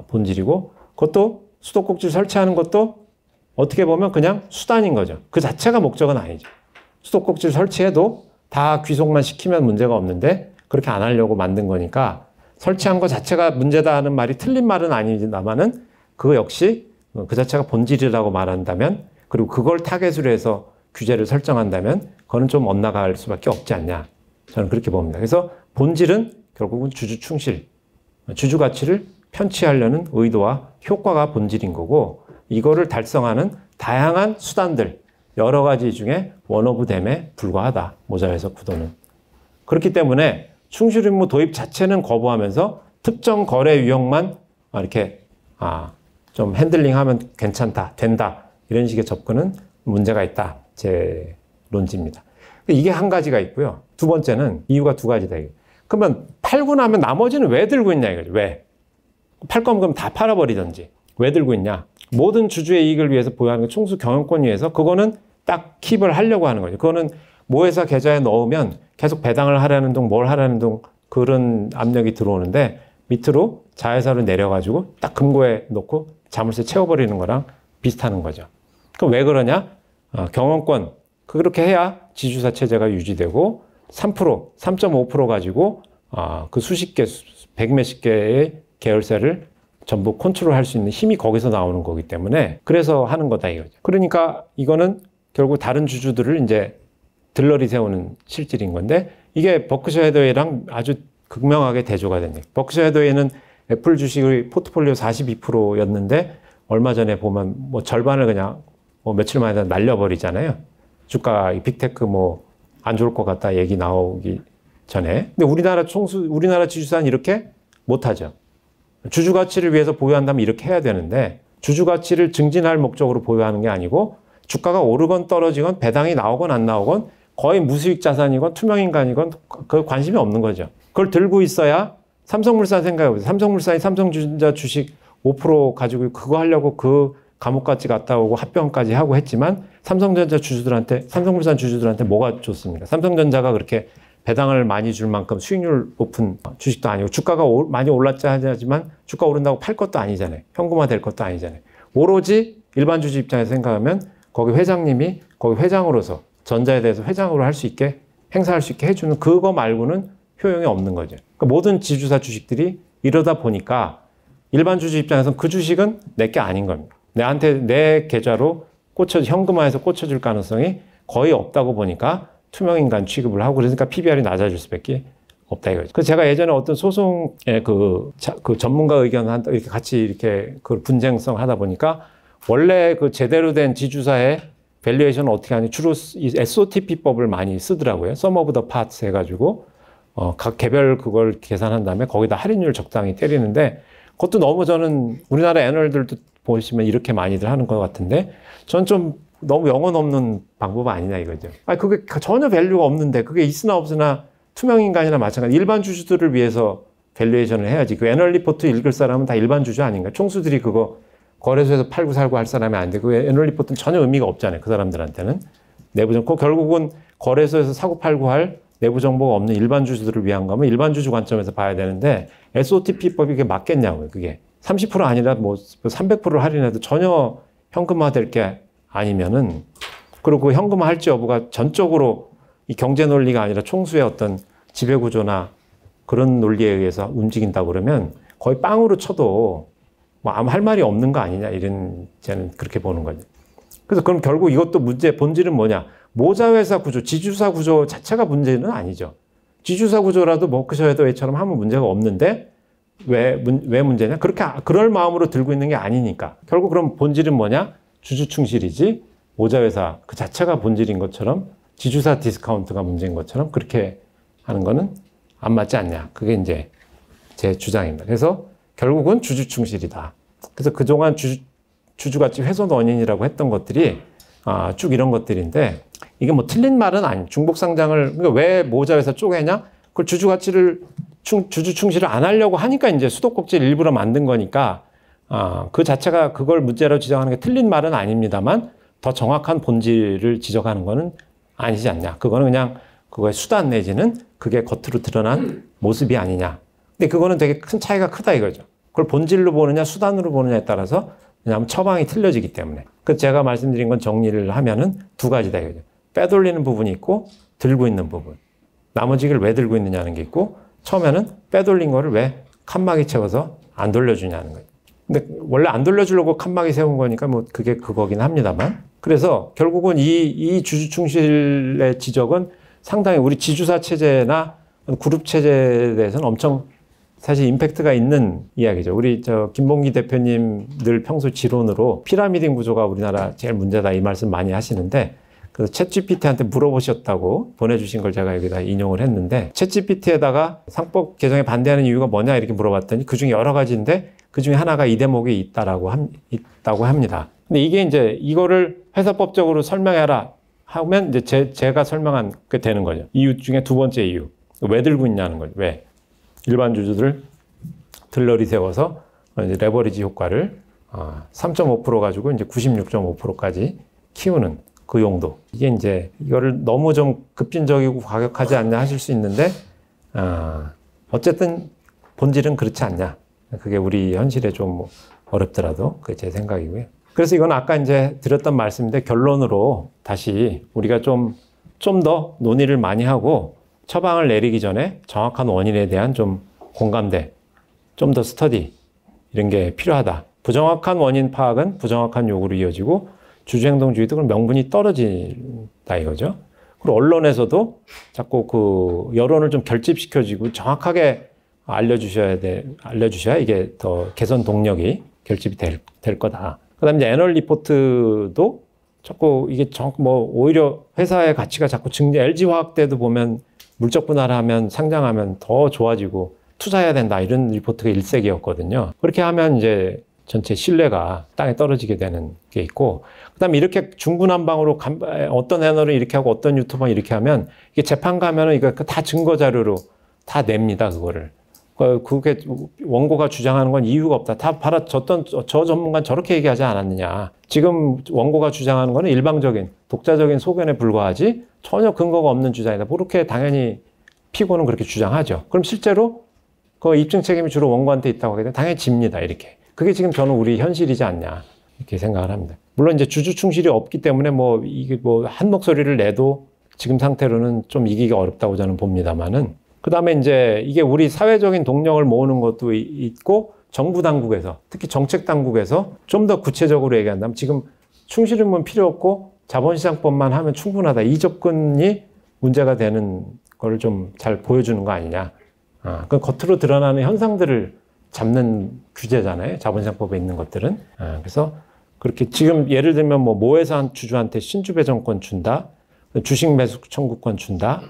본질이고 그것도 수도꼭지를 설치하는 것도 어떻게 보면 그냥 수단인 거죠. 그 자체가 목적은 아니죠. 수도꼭지를 설치해도 다 귀속만 시키면 문제가 없는데 그렇게 안 하려고 만든 거니까 설치한 것 자체가 문제다 하는 말이 틀린 말은 아니지만은 그거 역시 그 자체가 본질이라고 말한다면 그리고 그걸 타겟으로 해서 규제를 설정한다면 그거는 좀 엇나갈 수밖에 없지 않냐. 저는 그렇게 봅니다. 그래서 본질은 결국은 주주 충실, 주주 가치를 편취하려는 의도와 효과가 본질인 거고 이거를 달성하는 다양한 수단들, 여러 가지 중에 원 오브 댐에 불과하다. 모자회사 구도는. 그렇기 때문에 충실 의무 도입 자체는 거부하면서 특정 거래 유형만 이렇게 좀 핸들링하면 괜찮다, 된다 이런 식의 접근은 문제가 있다. 제 논지입니다. 이게 한 가지가 있고요. 두 번째는 이유가 두 가지다. 그러면 팔고 나면 나머지는 왜 들고 있냐 이거죠. 왜? 팔 거면 그럼 다 팔아버리든지. 왜 들고 있냐? 모든 주주의 이익을 위해서 보유하는 총수 경영권 위해서 그거는 딱 킵을 하려고 하는 거죠. 그거는 모회사 계좌에 넣으면 계속 배당을 하라는 둥, 뭘 하라는 둥 그런 압력이 들어오는데 밑으로 자회사로 내려가지고 딱 금고에 넣고 자물쇠 채워버리는 거랑 비슷한 거죠. 그럼 왜 그러냐? 경영권 그렇게 해야 지주사 체제가 유지되고 3%, 3.5% 가지고 그 수십 개, 백 몇십 개의 계열사를 전부 컨트롤할 수 있는 힘이 거기서 나오는 거기 때문에 그래서 하는 거다 이거죠. 그러니까 이거는 결국 다른 주주들을 이제 들러리 세우는 실질인 건데 이게 버크셔 해더웨이랑 아주 극명하게 대조가 됩니다. 버크셔 해더웨이는 애플 주식의 포트폴리오 42%였는데 얼마 전에 보면 뭐 절반을 그냥 뭐 며칠 만에 날려버리잖아요. 주가 빅테크 뭐 안 좋을 것 같다 얘기 나오기 전에. 근데 우리나라 지주사는 이렇게 못하죠. 주주 가치를 위해서 보유한다면 이렇게 해야 되는데 주주 가치를 증진할 목적으로 보유하는 게 아니고 주가가 오르건 떨어지건 배당이 나오건 안 나오건 거의 무수익 자산이건 투명인간이건 그 관심이 없는 거죠. 그걸 들고 있어야 삼성물산 생각해보세요. 삼성물산이 삼성전자 주식 5% 가지고 그거 하려고 그 감옥까지 갔다 오고 합병까지 하고 했지만 삼성물산 주주들한테 뭐가 좋습니까? 삼성전자가 그렇게 배당을 많이 줄 만큼 수익률 높은 주식도 아니고 주가가 많이 올랐자 하지만 주가 오른다고 팔 것도 아니잖아요. 현금화 될 것도 아니잖아요. 오로지 일반 주주 입장에서 생각하면 거기 회장님이 거기 회장으로서 전자에 대해서 회장으로 할 수 있게 행사할 수 있게 해주는 그거 말고는 효용이 없는 거죠. 그러니까 모든 지주사 주식들이 이러다 보니까 일반 주주 입장에서는 그 주식은 내게 아닌 겁니다. 내 계좌로 현금화해서 꽂혀줄 가능성이 거의 없다고 보니까 투명인간 취급을 하고 그러니까 PBR이 낮아질 수밖에 없다 이거죠. 그래서 제가 예전에 어떤 소송에 그 전문가 의견 이렇게 같이 이렇게 그 분쟁성 하다 보니까 원래 그 제대로 된 지주사의 밸류에이션은 어떻게 하니 주로 이 SOTP법을 많이 쓰더라고요. Sum of the parts 해가지고 각 개별 그걸 계산한 다음에 거기다 할인율 적당히 때리는데 그것도 너무 저는 우리나라 애널들도 보시면 이렇게 많이들 하는 것 같은데 전 좀 너무 영혼 없는 방법 아니냐 이거죠. 그게 전혀 밸류가 없는데 그게 있으나 없으나 투명인간이나 마찬가지 일반 주주들을 위해서 밸류에이션을 해야지. 그 애널 리포트 읽을 사람은 다 일반 주주 아닌가? 총수들이 그거 거래소에서 팔고 살고 할 사람이 안 돼. 그 애널 리포트는 전혀 의미가 없잖아요. 그 사람들한테는. 내부 정보, 결국은 거래소에서 사고 팔고 할 내부 정보가 없는 일반 주주들을 위한 거면 일반 주주 관점에서 봐야 되는데 SOTP법이 그게 맞겠냐고요. 그게 30% 아니라 뭐 300% 할인해도 전혀 현금화될 게 아니면은 그리고 현금화 할지 여부가 전적으로 이 경제 논리가 아니라 총수의 어떤 지배 구조나 그런 논리에 의해서 움직인다고 그러면 거의 빵으로 쳐도 뭐 아무 할 말이 없는 거 아니냐 이런 저는 그렇게 보는 거죠. 그래서 그럼 결국 이것도 본질은 뭐냐? 모자회사 구조, 지주사 구조 자체가 문제는 아니죠. 지주사 구조라도 버크셔 해더웨이처럼 하면 문제가 없는데 왜 문제냐? 그럴 마음으로 들고 있는 게 아니니까. 결국 그럼 본질은 뭐냐? 주주 충실이지 모자회사 그 자체가 본질인 것처럼 지주사 디스카운트가 문제인 것처럼 그렇게 하는 거는 안 맞지 않냐. 그게 이제 제 주장입니다. 그래서 결국은 주주 충실이다. 그래서 그동안 주주가치 훼손 원인이라고 했던 것들이 쭉 이런 것들인데 이게 뭐 틀린 말은 아니에요. 중복상장을 그러니까 왜 모자회사 쪼개냐? 그걸 주주 충실을 안 하려고 하니까 이제 수도꼭지를 일부러 만든 거니까 그 자체가 그걸 문제로 지적하는 게 틀린 말은 아닙니다만 더 정확한 본질을 지적하는 거는 아니지 않냐. 그거는 그냥 그거의 수단 내지는 그게 겉으로 드러난 모습이 아니냐. 근데 그거는 되게 큰 차이가 크다 이거죠. 그걸 본질로 보느냐 수단으로 보느냐에 따라서 왜냐하면 처방이 틀려지기 때문에. 그래서 제가 말씀드린 건 정리를 하면은 두 가지다 이거죠. 빼돌리는 부분이 있고 들고 있는 부분. 나머지를 왜 들고 있느냐는 게 있고 처음에는 빼돌린 거를 왜 칸막이 채워서 안 돌려주냐는 거예요. 근데 원래 안 돌려주려고 칸막이 세운 거니까 뭐 그게 그거긴 합니다만. 그래서 결국은 이 주주 충실의 지적은 상당히 우리 지주사 체제나 그룹 체제에 대해서는 엄청 사실 임팩트가 있는 이야기죠. 우리 김봉기 대표님 늘 평소 지론으로 피라미딩 구조가 우리나라 제일 문제다 이 말씀 많이 하시는데 그래서 챗GPT한테 물어보셨다고 보내주신 걸 제가 여기다 인용을 했는데 챗GPT에다가 상법 개정에 반대하는 이유가 뭐냐 이렇게 물어봤더니 그중에 여러 가지인데 그중에 하나가 이 대목이 있다고 합니다. 근데 이게 이제 이거를 회사법적으로 설명해라 하면 이제 제가 설명한 게 되는 거죠. 이유 중에 두 번째 이유. 왜 들고 있냐는 거죠. 왜? 일반 주주들 들러리 세워서 이제 레버리지 효과를 3.5% 가지고 이제 96.5%까지 키우는 그 용도. 이게 이제 이거를 너무 좀 급진적이고 과격하지 않냐 하실 수 있는데 어쨌든 본질은 그렇지 않냐. 그게 우리 현실에 좀 어렵더라도 그게 제 생각이고요. 그래서 이건 아까 이제 드렸던 말씀인데 결론으로 다시 우리가 좀 더 논의를 많이 하고 처방을 내리기 전에 정확한 원인에 대한 좀 공감대, 좀 더 스터디 이런 게 필요하다. 부정확한 원인 파악은 부정확한 요구로 이어지고 주주행동주의도 그럼 명분이 떨어진다 이거죠. 그리고 언론에서도 자꾸 그 여론을 좀 결집시켜주고 정확하게 알려주셔야 이게 더 개선 동력이 결집이 될 거다. 그 다음에 이제 애널 리포트도 자꾸 이게 오히려 회사의 가치가 자꾸 LG화학 때도 보면 물적 분할하면 상장하면 더 좋아지고 투자해야 된다 이런 리포트가 일색이었거든요. 그렇게 하면 이제 전체 신뢰가 땅에 떨어지게 되는 게 있고, 그 다음에 이렇게 중구난방으로 어떤 애널은 이렇게 하고 어떤 유튜버는 이렇게 하면 이게 재판 가면은 이거 다 증거 자료로 다 냅니다, 그거를. 그게 원고가 주장하는 건 이유가 없다. 다 봐라, 저 전문가는 저렇게 얘기하지 않았느냐. 지금 원고가 주장하는 거는 일방적인 독자적인 소견에 불과하지 전혀 근거가 없는 주장이다. 그렇게 당연히 피고는 그렇게 주장하죠. 그럼 실제로 그 입증 책임이 주로 원고한테 있다고 하게 되면 당연히 집니다, 이렇게. 그게 지금 저는 우리 현실이지 않냐 이렇게 생각을 합니다. 물론 이제 주주 충실이 없기 때문에 이게 한 목소리를 내도 지금 상태로는 좀 이기기가 어렵다고 저는 봅니다만은, 그 다음에 이제 이게 우리 사회적인 동력을 모으는 것도 있고 정부 당국에서, 특히 정책 당국에서 좀 더 구체적으로 얘기한다면 지금 충실 의무는 필요 없고 자본시장법만 하면 충분하다, 이 접근이 문제가 되는 걸 좀 잘 보여주는 거 아니냐. 그 겉으로 드러나는 현상들을 잡는 규제잖아요, 자본시장법에 있는 것들은. 그래서 그렇게 지금 예를 들면 모회사 한 주주한테 신주배정권 준다, 주식 매수 청구권 준다,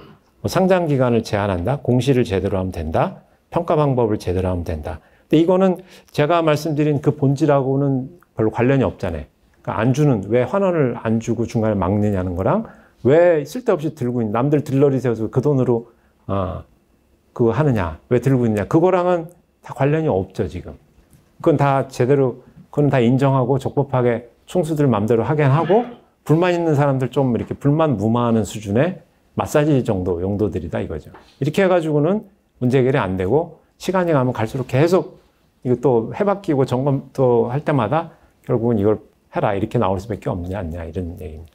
상장 기간을 제한한다, 공시를 제대로 하면 된다, 평가 방법을 제대로 하면 된다. 근데 이거는 제가 말씀드린 그 본질하고는 별로 관련이 없잖아요. 그러니까 왜 환원을 안 주고 중간에 막느냐는 거랑 왜 쓸데없이 들고 있는, 남들 들러리 세워서 그 돈으로 그거 하느냐, 왜 들고 있느냐, 그거랑은 다 관련이 없죠, 지금. 그건 다 인정하고 적법하게 총수들 맘대로 하긴 하고, 불만 있는 사람들 좀 이렇게 불만 무마하는 수준의 마사지 정도 용도들이다 이거죠. 이렇게 해가지고는 문제 해결이 안 되고, 시간이 가면 갈수록 계속 이것도 해바뀌고 점검 또 할 때마다 결국은 이걸 해라 이렇게 나올 수밖에 없느냐, 아니냐, 이런 얘기입니다.